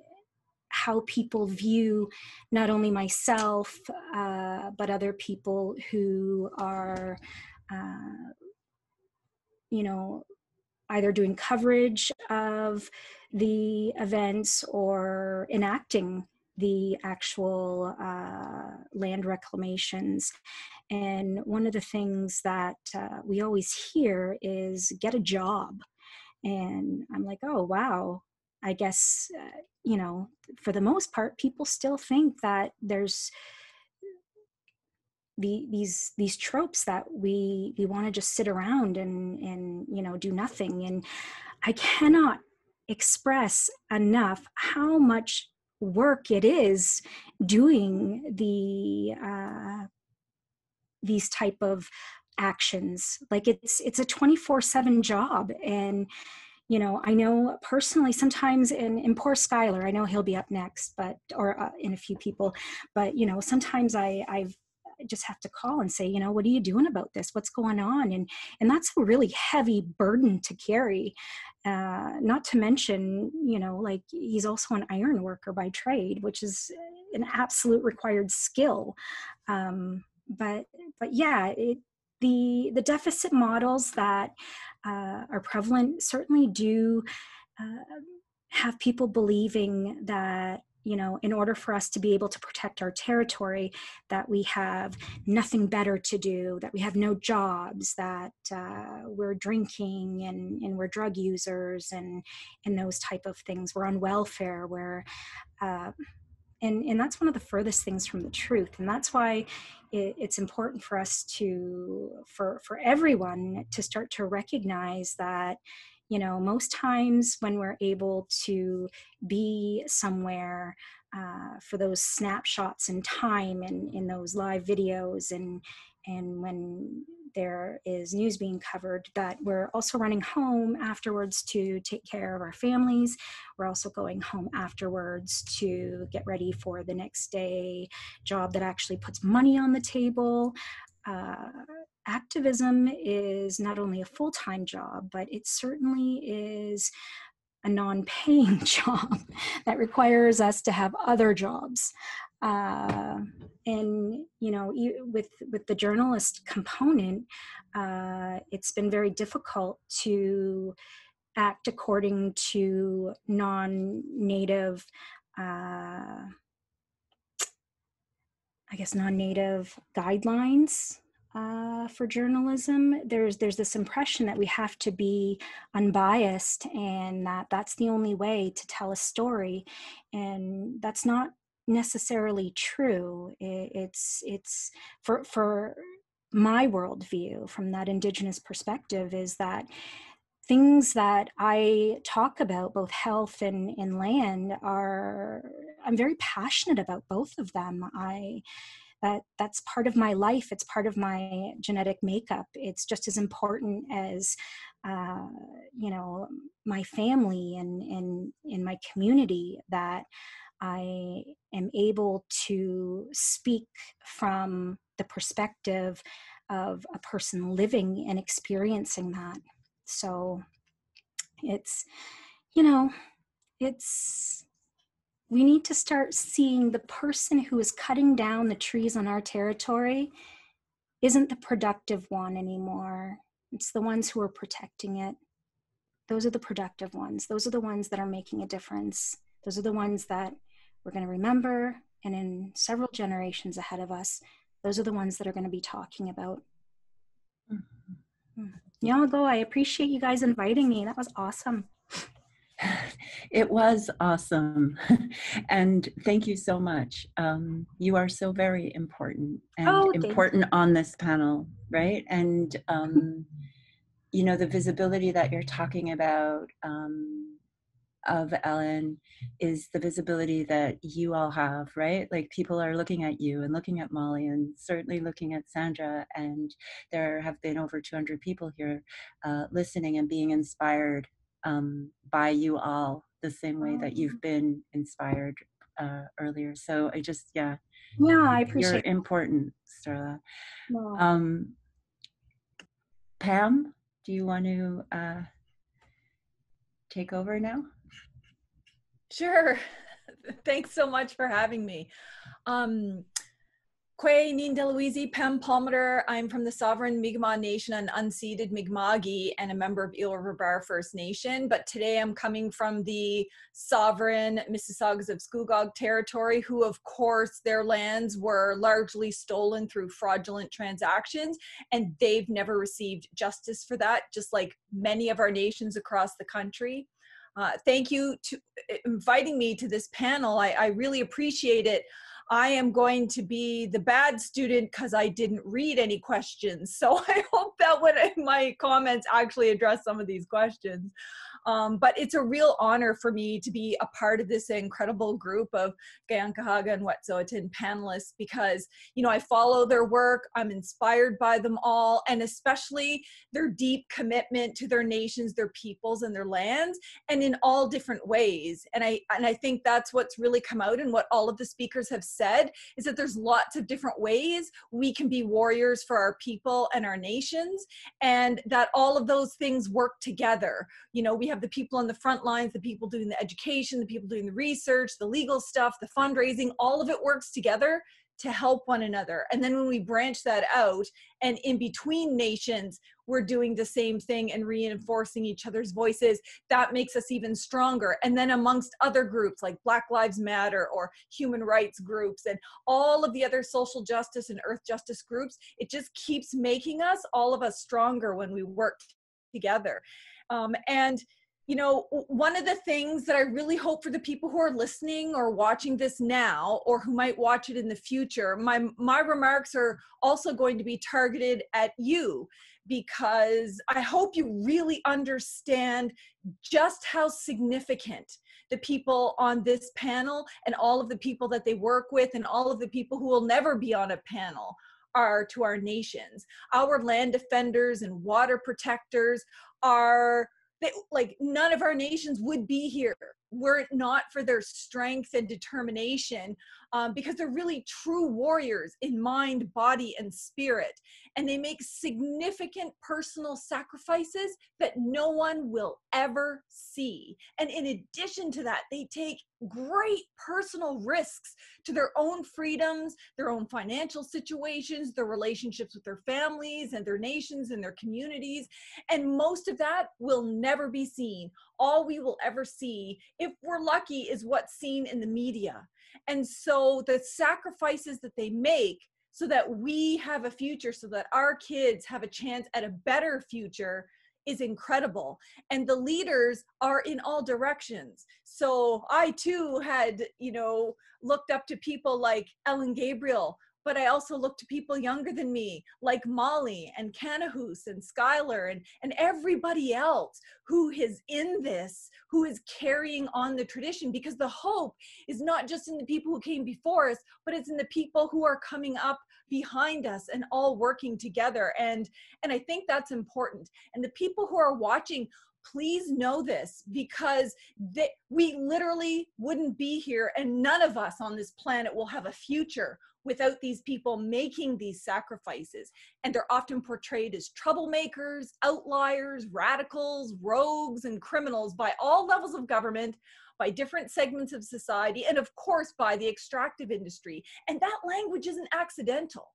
how people view not only myself, but other people who are, you know, either doing coverage of the events or enacting the actual land reclamations. And one of the things that we always hear is get a job. And I'm like, oh, wow. I guess, you know, for the most part, people still think that there's these tropes that we want to just sit around and, you know, do nothing. And I cannot express enough how much work it is doing these type of actions. Like it's a 24/7 job. And, you know, I know personally sometimes in poor Skyler, I know he'll be up next, but, or in a few people, but, you know, sometimes I just have to call and say, you know, what are you doing about this? What's going on? And that's a really heavy burden to carry. Not to mention, you know, like he's also an iron worker by trade, which is an absolute required skill. But yeah, the deficit models that are prevalent certainly do have people believing that, you know, in order for us to be able to protect our territory, that we have nothing better to do, that we have no jobs, that we're drinking and we're drug users and those type of things. We're on welfare, where and that's one of the furthest things from the truth. And that's why it's important for us for everyone to start to recognize that, you know, most times when we're able to be somewhere for those snapshots in time and in those live videos and when there is news being covered, that we're also running home afterwards to take care of our families. We're also going home afterwards to get ready for the next day job that actually puts money on the table. Activism is not only a full-time job, but it certainly is a non-paying job that requires us to have other jobs. And, you know, with the journalist component, it's been very difficult to act according to non-native, non-native guidelines for journalism. There's this impression that we have to be unbiased and that's the only way to tell a story, and that's not necessarily true. It's for my worldview from that Indigenous perspective is that things that I talk about, both health and land, I'm very passionate about both of them. That's part of my life. It's part of my genetic makeup. It's just as important as, you know, my family and in my community, that I am able to speak from the perspective of a person living and experiencing that. So it's, you know, we need to start seeing the person who is cutting down the trees on our territory isn't the productive one anymore. It's the ones who are protecting it. Those are the productive ones. Those are the ones that are making a difference. Those are the ones that we're going to remember. And in several generations ahead of us, those are the ones that are going to be talking about. Nyago, I appreciate you guys inviting me. That was awesome. It was awesome. And thank you so much. You are so very important and important on this panel, right? And, you know, the visibility that you're talking about of Ellen is the visibility that you all have, right? Like people are looking at you and looking at Molly and certainly looking at Sandra, and there have been over 200 people here listening and being inspired by you all the same way that you've been inspired earlier. So I just, I appreciate you're important, Starla. No. Pam, do you want to take over now? Sure. Thanks so much for having me. Kwe Nindaluizi, Pam Palmater. I'm from the Sovereign Mi'kmaq Nation and unceded Mi'kma'ki and a member of Eel River Bar First Nation. But today I'm coming from the Sovereign Mississaugas of Scugog territory, who of course their lands were largely stolen through fraudulent transactions, and they've never received justice for that, just like many of our nations across the country. Thank you to inviting me to this panel. I really appreciate it. I am going to be the bad student because I didn't read any questions. So I hope that my comments actually address some of these questions. But it's a real honor for me to be a part of this incredible group of Kanien'kehá and Wet'suwet'en panelists, because, you know, I follow their work, I'm inspired by them all, and especially their deep commitment to their nations, their peoples, and their lands, and in all different ways. And I think that's what's really come out in what all of the speakers have said, is that there's lots of different ways we can be warriors for our people and our nations, and that all of those things work together. You know, we have the people on the front lines, the people doing the education, the people doing the research, the legal stuff, the fundraising, all of it works together to help one another. And then when we branch that out, and in between nations, we're doing the same thing and reinforcing each other's voices, that makes us even stronger. And then amongst other groups like Black Lives Matter or human rights groups and all of the other social justice and earth justice groups, it just keeps making us, all of us, stronger when we work together. And you know, one of the things that I really hope for the people who are listening or watching this now, or who might watch it in the future, my remarks are also going to be targeted at you, because I hope you really understand just how significant the people on this panel and all of the people that they work with and all of the people who will never be on a panel are to our nations. Our land defenders and water protectors are, like, none of our nations would be here were it not for their strength and determination, because they're really true warriors in mind, body, and spirit. And they make significant personal sacrifices that no one will ever see. And in addition to that, they take great personal risks to their own freedoms, their own financial situations, their relationships with their families and their nations and their communities. And most of that will never be seen. All we will ever see, if we're lucky, is what's seen in the media. And so the sacrifices that they make so that we have a future, so that our kids have a chance at a better future, is incredible. And the leaders are in all directions. So I too had, you know, looked up to people like Ellen Gabriel, but I also looked to people younger than me, like Molly and Kanien'kehá and Skyler and everybody else who is in this, who is carrying on the tradition, because the hope is not just in the people who came before us, but it's in the people who are coming up behind us and all working together. And I think that's important. And the people who are watching, please know this, because we literally wouldn't be here, and none of us on this planet will have a future without these people making these sacrifices. And they're often portrayed as troublemakers, outliers, radicals, rogues, and criminals by all levels of government, by different segments of society, and of course by the extractive industry. And that language isn't accidental.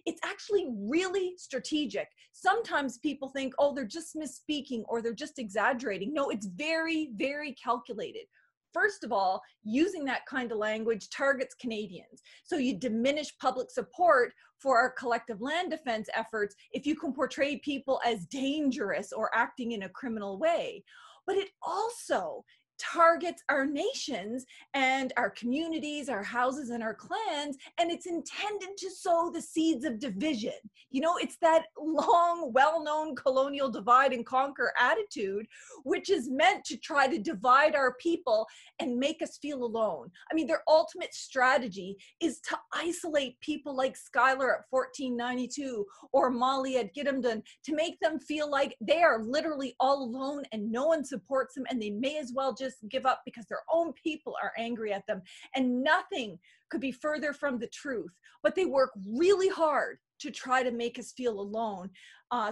It's actually really strategic. Sometimes people think, oh, they're just misspeaking or they're just exaggerating. No, it's very, very calculated. First of all, using that kind of language targets Canadians. So you diminish public support for our collective land defense efforts if you can portray people as dangerous or acting in a criminal way. But it also targets our nations and our communities, our houses, and our clans, and it's intended to sow the seeds of division. You know, it's that long, well-known colonial divide and conquer attitude, which is meant to try to divide our people and make us feel alone. I mean, their ultimate strategy is to isolate people like Skyler at 1492 or Molly at Gidimt'en, to make them feel like they are literally all alone and no one supports them, and they may as well just give up because their own people are angry at them. And nothing could be further from the truth. But they work really hard to try to make us feel alone,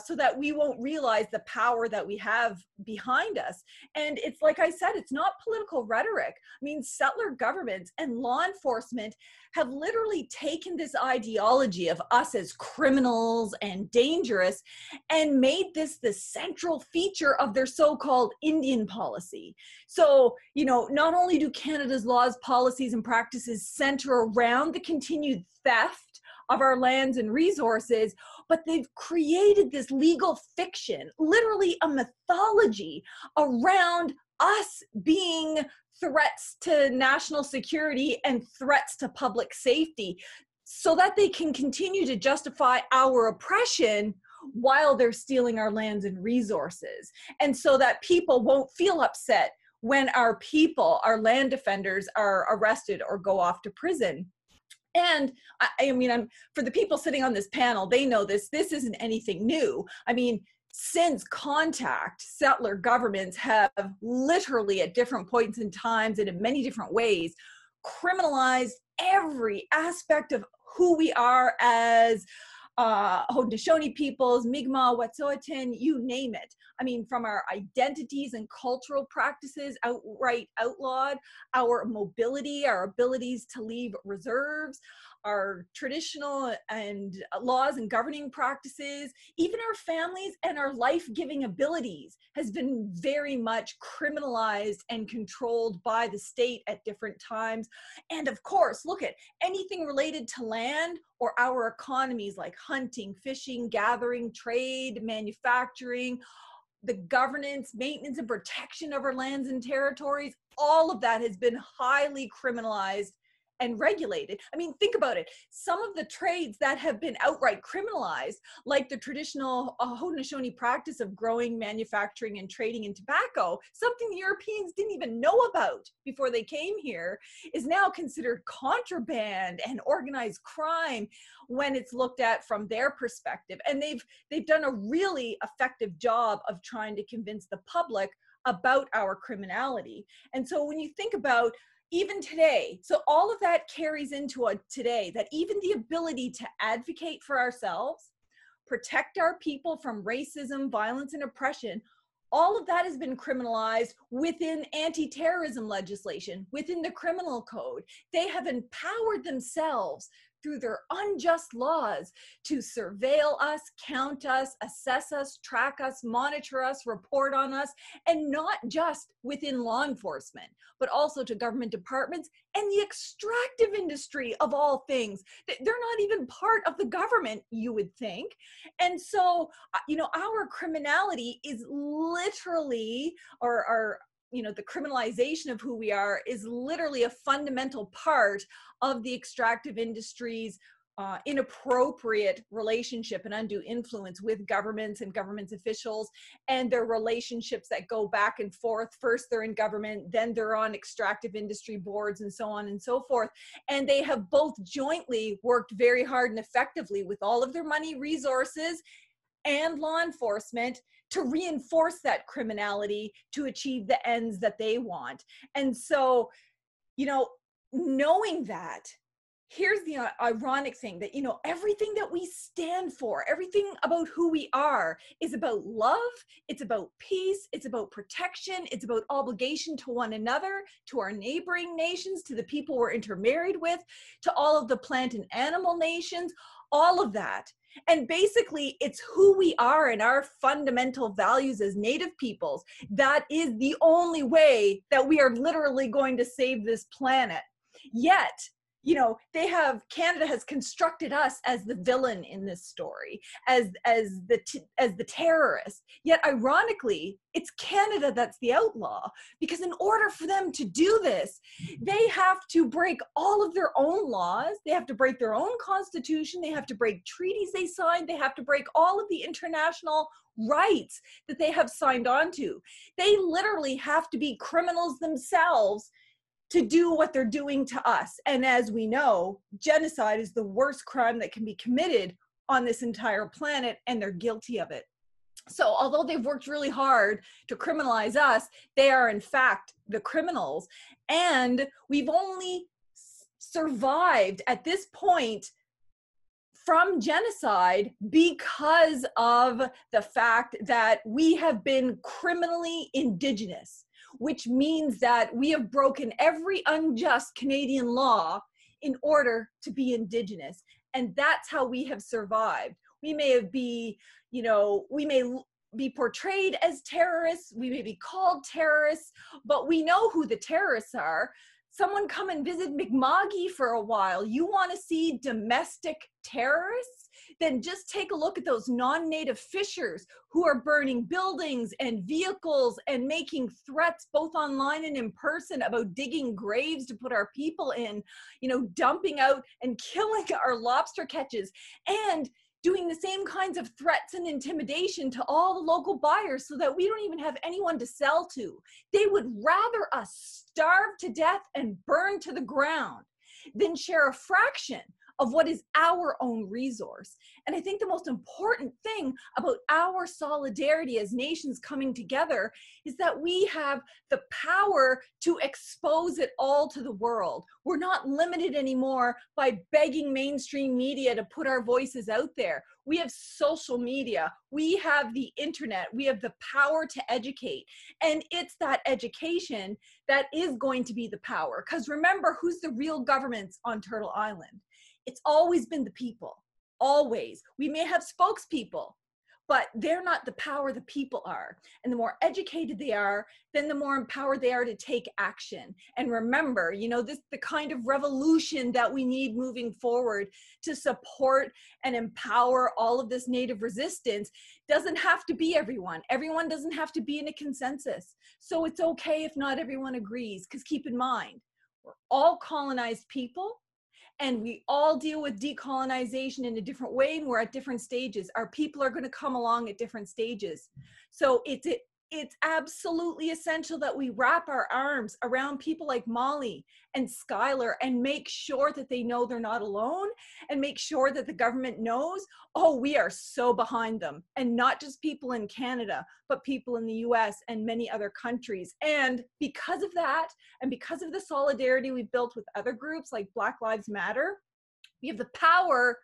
so that we won't realize the power that we have behind us. And it's like I said, it's not political rhetoric. I mean, settler governments and law enforcement have literally taken this ideology of us as criminals and dangerous and made this the central feature of their so-called Indian policy. So, you know, not only do Canada's laws, policies, and practices center around the continued theft of our lands and resources, but they've created this legal fiction, literally a mythology around us being threats to national security and threats to public safety, so that they can continue to justify our oppression while they're stealing our lands and resources. And so that people won't feel upset when our people, our land defenders, are arrested or go off to prison. And I mean, for the people sitting on this panel, they know this isn't anything new. I mean, since contact, settler governments have literally at different points in times and in many different ways criminalized every aspect of who we are as Haudenosaunee peoples, Mi'kmaq, Wet'suwet'en, you name it. I mean, from our identities and cultural practices outright outlawed, our mobility, our abilities to leave reserves, our traditional and laws and governing practices, even our families and our life-giving abilities has been very much criminalized and controlled by the state at different times. And of course, look at anything related to land or our economies like hunting, fishing, gathering, trade, manufacturing. the governance, maintenance, and protection of our lands and territories, all of that has been highly criminalized and regulated. I mean, think about it. Some of the trades that have been outright criminalized, like the traditional Haudenosaunee practice of growing, manufacturing, and trading in tobacco, something the Europeans didn't even know about before they came here, is now considered contraband and organized crime when it's looked at from their perspective. And they've done a really effective job of trying to convince the public about our criminality. And so when you think about even today, so all of that carries into today, that even the ability to advocate for ourselves, protect our people from racism, violence, and oppression, all of that has been criminalized within anti-terrorism legislation, within the criminal code. They have empowered themselves through their unjust laws to surveil us, count us, assess us, track us, monitor us, report on us, and not just within law enforcement, but also to government departments and the extractive industry of all things. They're not even part of the government, you would think. And so, you know, our criminality is literally, the criminalization of who we are is literally a fundamental part of the extractive industry's inappropriate relationship and undue influence with governments and government officials, and their relationships that go back and forth. First they're in government, then they're on extractive industry boards, and so on and so forth. And they have both jointly worked very hard and effectively with all of their money, resources, and law enforcement to reinforce that criminality to achieve the ends that they want. And so, you know, knowing that, here's the ironic thing, that, you know, everything that we stand for, everything about who we are is about love, it's about peace, it's about protection, it's about obligation to one another, to our neighboring nations, to the people we're intermarried with, to all of the plant and animal nations, all of that. And basically, it's who we are and our fundamental values as Native peoples. That is the only way that we are literally going to save this planet. Yet, you know, Canada has constructed us as the villain in this story, as the terrorist. Yet, ironically, it's Canada that's the outlaw, because in order for them to do this, they have to break all of their own laws. They have to break their own constitution. They have to break treaties they signed. They have to break all of the international rights that they have signed on to. They literally have to be criminals themselves to do what they're doing to us. And as we know, genocide is the worst crime that can be committed on this entire planet, and they're guilty of it. So although they've worked really hard to criminalize us, they are in fact the criminals. And we've only survived at this point from genocide because of the fact that we have been criminally Indigenous, which means that we have broken every unjust Canadian law in order to be Indigenous. And that's how we have survived. We may be portrayed as terrorists, we may be called terrorists, but we know who the terrorists are. Someone come and visit Mi'kma'ki for a while. You want to see domestic terrorists? Then just take a look at those non-native fishers who are burning buildings and vehicles and making threats both online and in person about digging graves to put our people in, you know, dumping out and killing our lobster catches, and doing the same kinds of threats and intimidation to all the local buyers so that we don't even have anyone to sell to. They would rather us starve to death and burn to the ground than share a fraction of what is our own resource. And I think the most important thing about our solidarity as nations coming together is that we have the power to expose it all to the world. We're not limited anymore by begging mainstream media to put our voices out there. We have social media, we have the internet, we have the power to educate. And it's that education that is going to be the power. Because remember, who's the real governments on Turtle Island? It's always been the people, always. We may have spokespeople, but they're not the power the people are. And the more educated they are, then the more empowered they are to take action. And remember, you know, this the kind of revolution that we need moving forward to support and empower all of this Native resistance doesn't have to be everyone. Everyone doesn't have to be in a consensus. So it's okay if not everyone agrees, because keep in mind, we're all colonized people, and we all deal with decolonization in a different way, and we're at different stages. Our people are going to come along at different stages. So it's absolutely essential that we wrap our arms around people like Molly and Skyler and make sure that they know they're not alone, and make sure that the government knows, oh, we are so behind them. And not just people in Canada, but people in the US and many other countries. And because of that, and because of the solidarity we built with other groups like Black Lives Matter, we have the power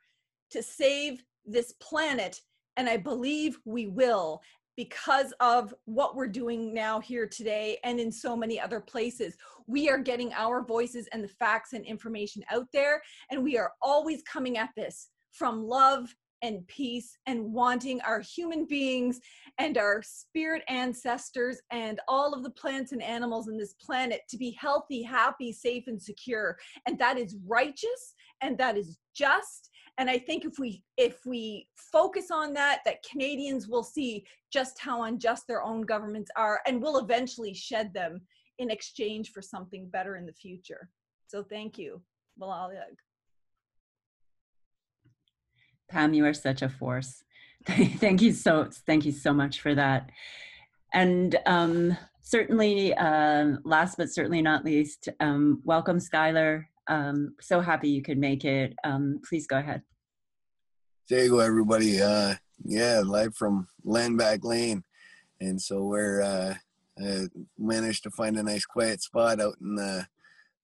to save this planet. And I believe we will, because of what we're doing now here today and in so many other places. We are getting our voices and the facts and information out there, and we are always coming at this from love and peace and wanting our human beings and our spirit ancestors and all of the plants and animals in this planet to be healthy, happy, safe, and secure. And that is righteous, and that is just. And I think if we focus on that, that Canadians will see just how unjust their own governments are, and will eventually shed them in exchange for something better in the future. So thank you. Malalig. Pam, you are such a force. Thank you so much for that. And certainly, last but certainly not least, welcome, Skyler. So happy you could make it. Please go ahead. There you go, everybody. Yeah, live from Landback Lane. And so we're managed to find a nice quiet spot out in the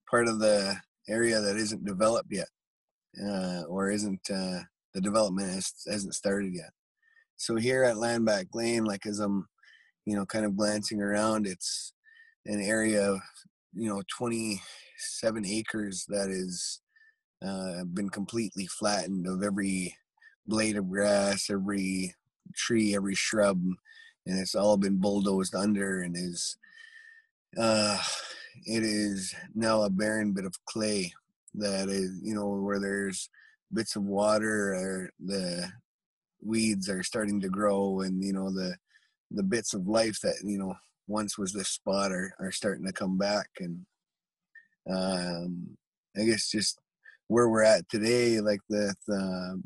part of the area that isn't developed yet, or isn't, the development hasn't started yet. So here at Landback Lane, like as I'm, you know, kind of glancing around, it's an area of, you know, 27 acres that is been completely flattened of every blade of grass, every tree, every shrub, and it's all been bulldozed under, and is it is now a barren bit of clay that is, you know, where there's bits of water, or the weeds are starting to grow, and you know the bits of life that, you know, once was this spot are starting to come back. And I guess just where we're at today, like the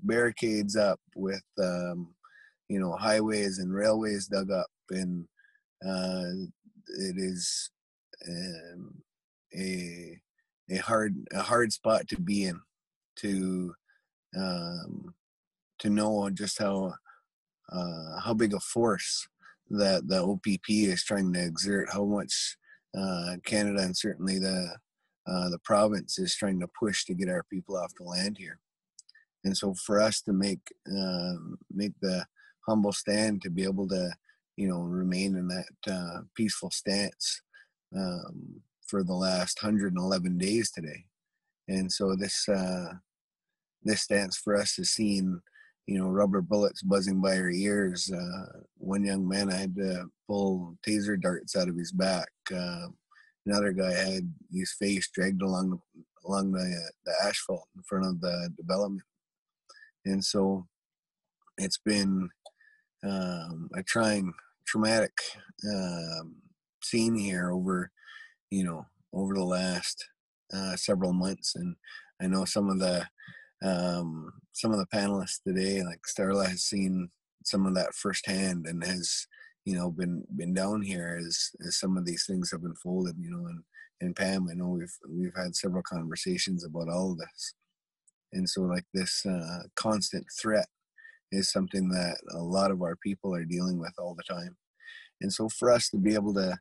barricades up with you know, highways and railways dug up, and it is a hard spot to be in, to know just how big a force that the OPP is trying to exert, how much Canada and certainly the province is trying to push to get our people off the land here. And so for us to make the humble stand, to be able to, you know, remain in that peaceful stance for the last 111 days today. And so this stance for us is seeing, you know, rubber bullets buzzing by our ears. One young man, I had to pull taser darts out of his back. Another guy had his face dragged along the asphalt in front of the development. And so it's been a traumatic scene here over the last several months. And I know some of the panelists today, like Starla, has seen some of that firsthand, and has, you know, been down here as some of these things have unfolded, you know, and Pam, I know we've had several conversations about all of this. And so like this constant threat is something that a lot of our people are dealing with all the time. And so for us to be able to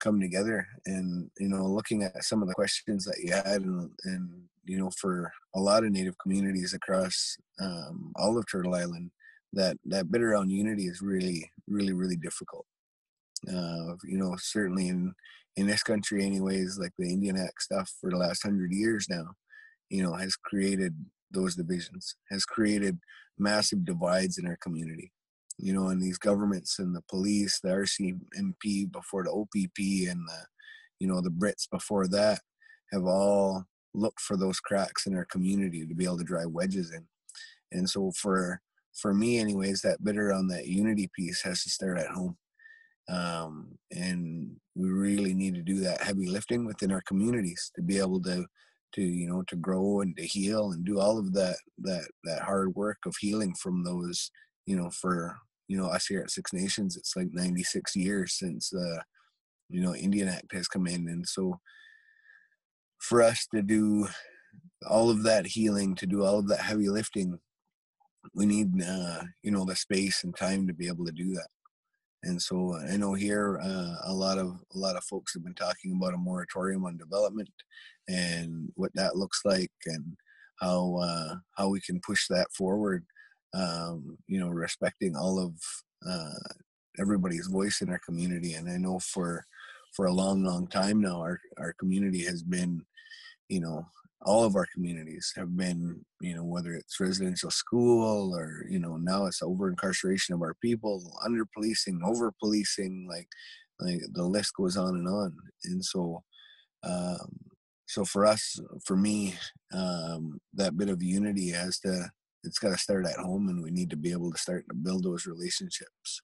come together, and, you know, looking at some of the questions that you had, and you know, for a lot of Native communities across all of Turtle Island, that bit around unity is really, really, really difficult. You know, certainly in this country anyways, like the Indian Act stuff for the last 100 years now, you know, has created those divisions, has created massive divides in our community. and these governments and the police, the RCMP before the OPP, and the Brits before that have all looked for those cracks in our community to be able to drive wedges in. And so for me anyways, that bit around that unity piece has to start at home. And we really need to do that heavy lifting within our communities to be able to grow and to heal and do all of that hard work of healing from those, for us here at Six Nations, it's like 96 years since the Indian Act has come in. And so for us to do all of that healing, to do all of that heavy lifting, we need the space and time to be able to do that. And so I know here a lot of folks have been talking about a moratorium on development and what that looks like, and how we can push that forward, respecting all of everybody's voice in our community. And I know for a long time now, our community has been, all of our communities have been, whether it's residential school or, now it's over incarceration of our people, under policing, over policing, like the list goes on and on. And so, so for me, that bit of unity it's got to start at home, and we need to be able to start to build those relationships.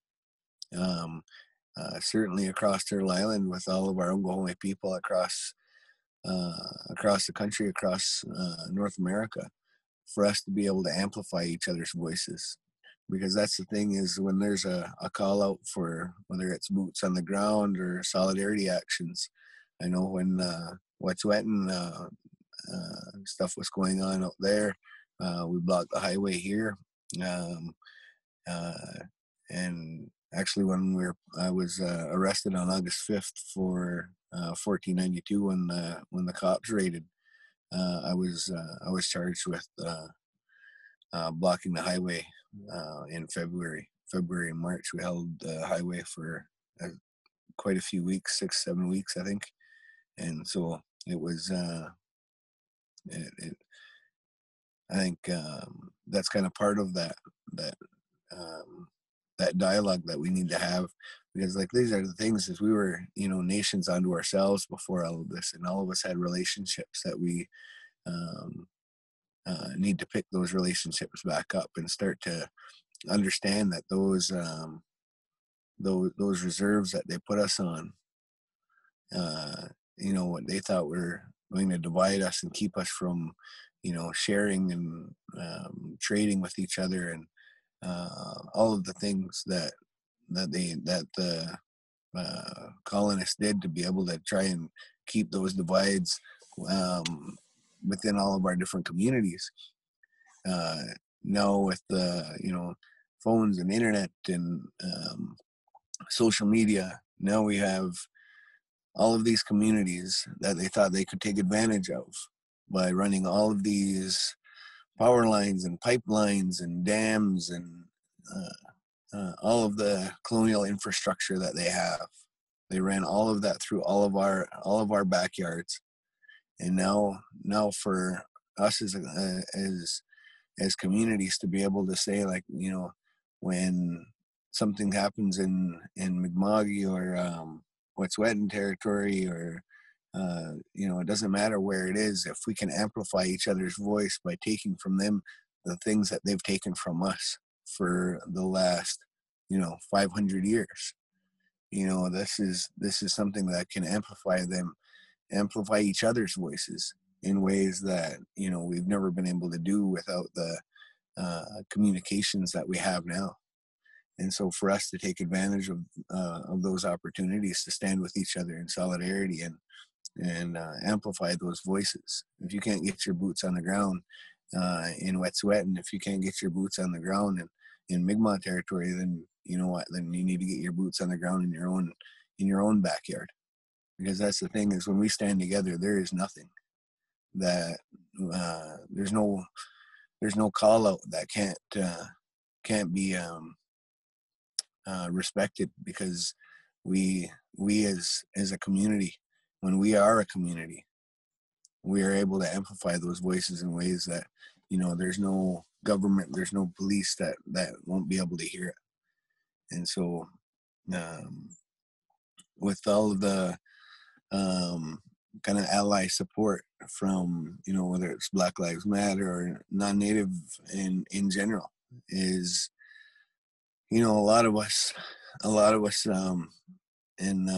Certainly across Turtle Island with all of our Owén people across the country, across North America, for us to be able to amplify each other's voices. Because that's the thing, is when there's a call out for whether it's boots on the ground or solidarity actions. I know when Wickham stuff was going on out there, we blocked the highway here. And actually when I was arrested on August 5th for 1492 when the cops raided, I was charged with blocking the highway in February and March. We held the highway for quite a few weeks, 6-7 weeks, I think. And so it was I think that's kind of part of that dialogue that we need to have, because like these are the things, is we were nations unto ourselves before all of this, and all of us had relationships that we need to pick those relationships back up and start to understand that those reserves that they put us on, what they thought were going to divide us and keep us from sharing and trading with each other, and all of the things that the colonists did to be able to try and keep those divides within all of our different communities. Now with the phones and internet and social media, now we have all of these communities that they thought they could take advantage of by running all of these power lines and pipelines and dams and all of the colonial infrastructure that they have. They ran all of that through all of our backyards. And now for us as communities to be able to say, like, when something happens in Mi'kmaq or Wet'suwet'en territory, or it doesn't matter where it is, if we can amplify each other's voice by taking from them the things that they've taken from us for the last 500 years. This is something that can amplify each other's voices in ways that we've never been able to do without the communications that we have now. And so for us to take advantage of those opportunities to stand with each other in solidarity and amplify those voices. If you can't get your boots on the ground in Wet'suwet'en, if you can't get your boots on the ground in Mi'kmaq territory, then you know what? Then you need to get your boots on the ground in your own backyard. Because that's the thing, is when we stand together, there is nothing that there's no call out that can't be respected, because we as a community, when we are a community, we are able to amplify those voices in ways that there's no government, there's no police that won't be able to hear it. And so with all of the kind of ally support from, you know, whether it's Black Lives Matter or non-Native in general, is, you know, a lot of us in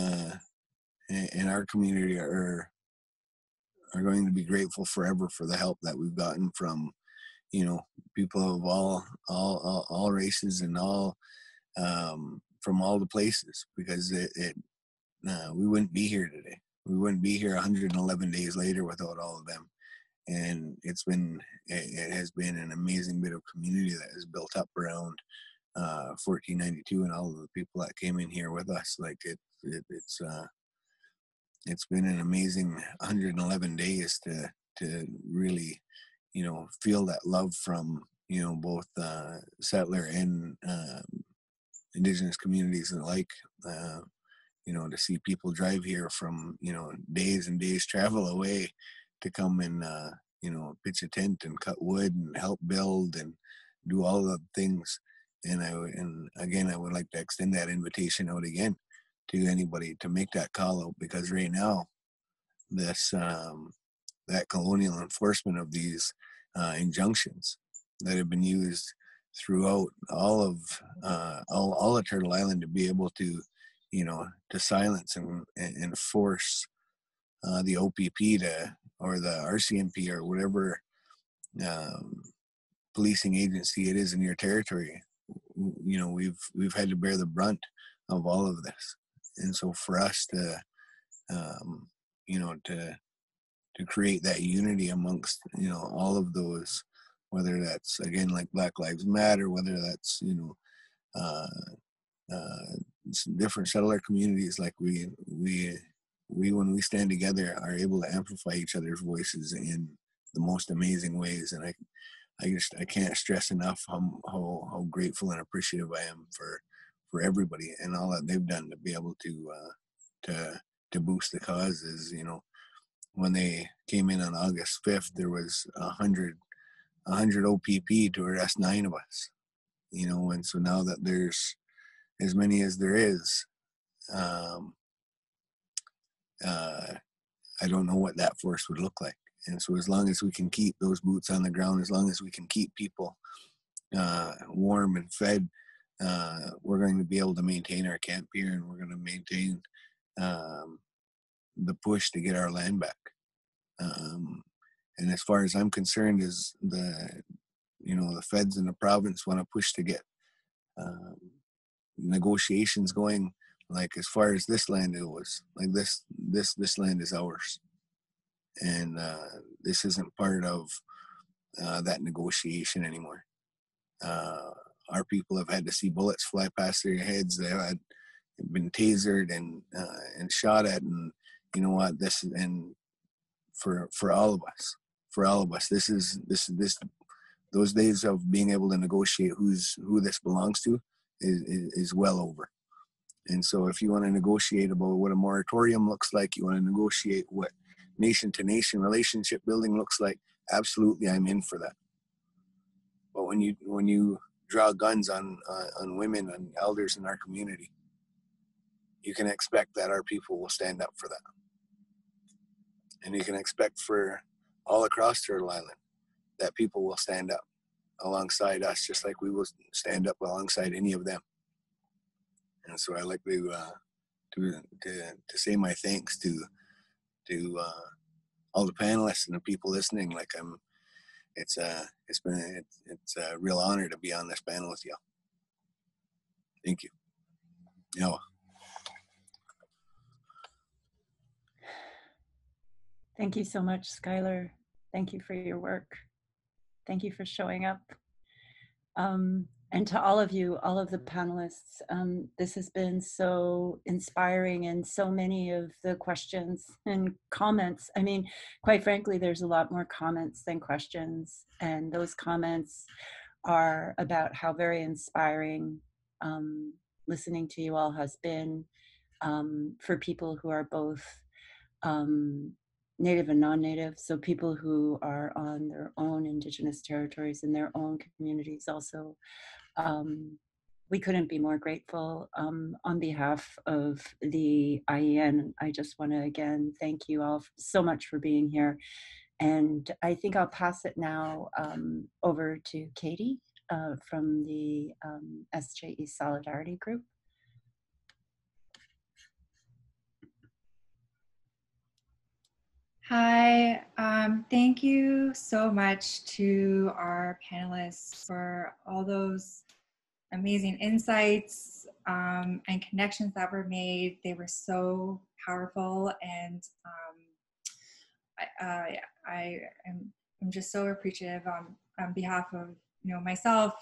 our community are going to be grateful forever for the help that we've gotten from, you know, people of all races and all from all the places, because we wouldn't be here today. We wouldn't be here 111 days later without all of them. And it has been an amazing bit of community that has built up around 1492 and all of the people that came in here with us. Like it's been an amazing 111 days to really, you know, feel that love from, you know, both settler and Indigenous communities alike. You know, to see people drive here from, you know, days and days travel away to come and, you know, pitch a tent and cut wood and help build and do all the things. And again, I would like to extend that invitation out again to anybody to make that call out, because right now, this that colonial enforcement of these injunctions that have been used throughout all of Turtle Island to be able to, you know, to silence and force the OPP or the RCMP or whatever policing agency it is in your territory. You know, we've had to bear the brunt of all of this. And so for us to, you know, to create that unity amongst, you know, all of those, whether that's, again, like Black Lives Matter, whether that's, you know, different settler communities, like we when we stand together are able to amplify each other's voices in the most amazing ways. And I can't stress enough how grateful and appreciative I am for everybody and all that they've done to be able to boost the causes. You know, when they came in on August 5th, there was 100 OPP to arrest 9 of us. You know, and so now that there's as many as there is, I don't know what that force would look like. And so as long as we can keep those boots on the ground, as long as we can keep people warm and fed, we're going to be able to maintain our camp here, and we're going to maintain the push to get our land back. And as far as I'm concerned, is the feds in the province want to push to get negotiations going. Like, as far as this land goes, like this land is ours, and this isn't part of that negotiation anymore. Our people have had to see bullets fly past their heads. They had been tasered and shot at, and you know what? This, and for all of us, this those days of being able to negotiate who this belongs to is well over. And so if you want to negotiate about what a moratorium looks like, you want to negotiate what nation-to-nation relationship building looks like, absolutely, I'm in for that. But when you draw guns on women and elders in our community, you can expect that our people will stand up for that. And you can expect for all across Turtle Island that people will stand up alongside us, just like we will stand up alongside any of them. And so I like to say my thanks to all the panelists and the people listening. Like, it's a real honor to be on this panel with you. Thank you. Yeah. Thank you so much, Skyler. Thank you for your work. Thank you for showing up. And to all of you, all of the panelists, this has been so inspiring, and so many of the questions and comments. I mean, quite frankly, there's a lot more comments than questions. And those comments are about how very inspiring listening to you all has been for people who are both Native and non-Native, so people who are on their own Indigenous territories in their own communities also we couldn't be more grateful. On behalf of the IEN, I just want to again thank you all so much for being here. And I think I'll pass it now over to Katie from the SJE Solidarity Group. Hi, thank you so much to our panelists for all those amazing insights and connections that were made. They were so powerful, and I'm just so appreciative on behalf of myself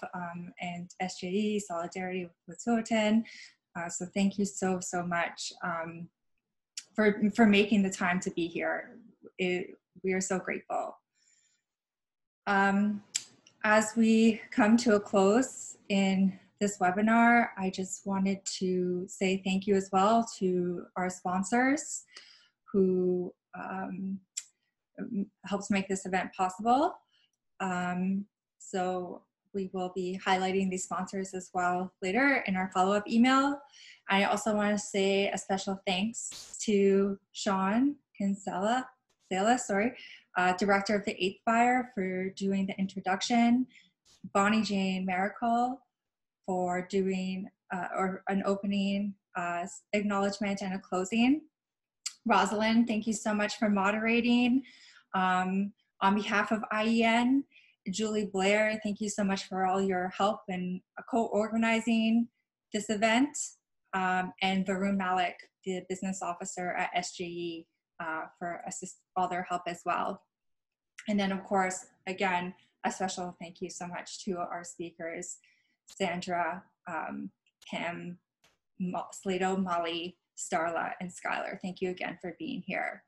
and SJE Solidarity with Wet'suwet'en. So thank you so much for making the time to be here. We are so grateful. As we come to a close in this webinar, I just wanted to say thank you as well to our sponsors who helps make this event possible. So we will be highlighting these sponsors as well later in our follow-up email. I also want to say a special thanks to Sean Kinsella, Director of the 8th Fire, for doing the introduction, Bonnie Jane Miracle for doing an opening acknowledgement and a closing. Rosalind, thank you so much for moderating. On behalf of IEN, Julie Blair, thank you so much for all your help in co-organizing this event. And Varun Malik, the business officer at SJE, for all their help as well. And then of course, again, a special thank you so much to our speakers, Sandra, Pam, Sleydo, Molly, Starla, and Skyler. Thank you again for being here.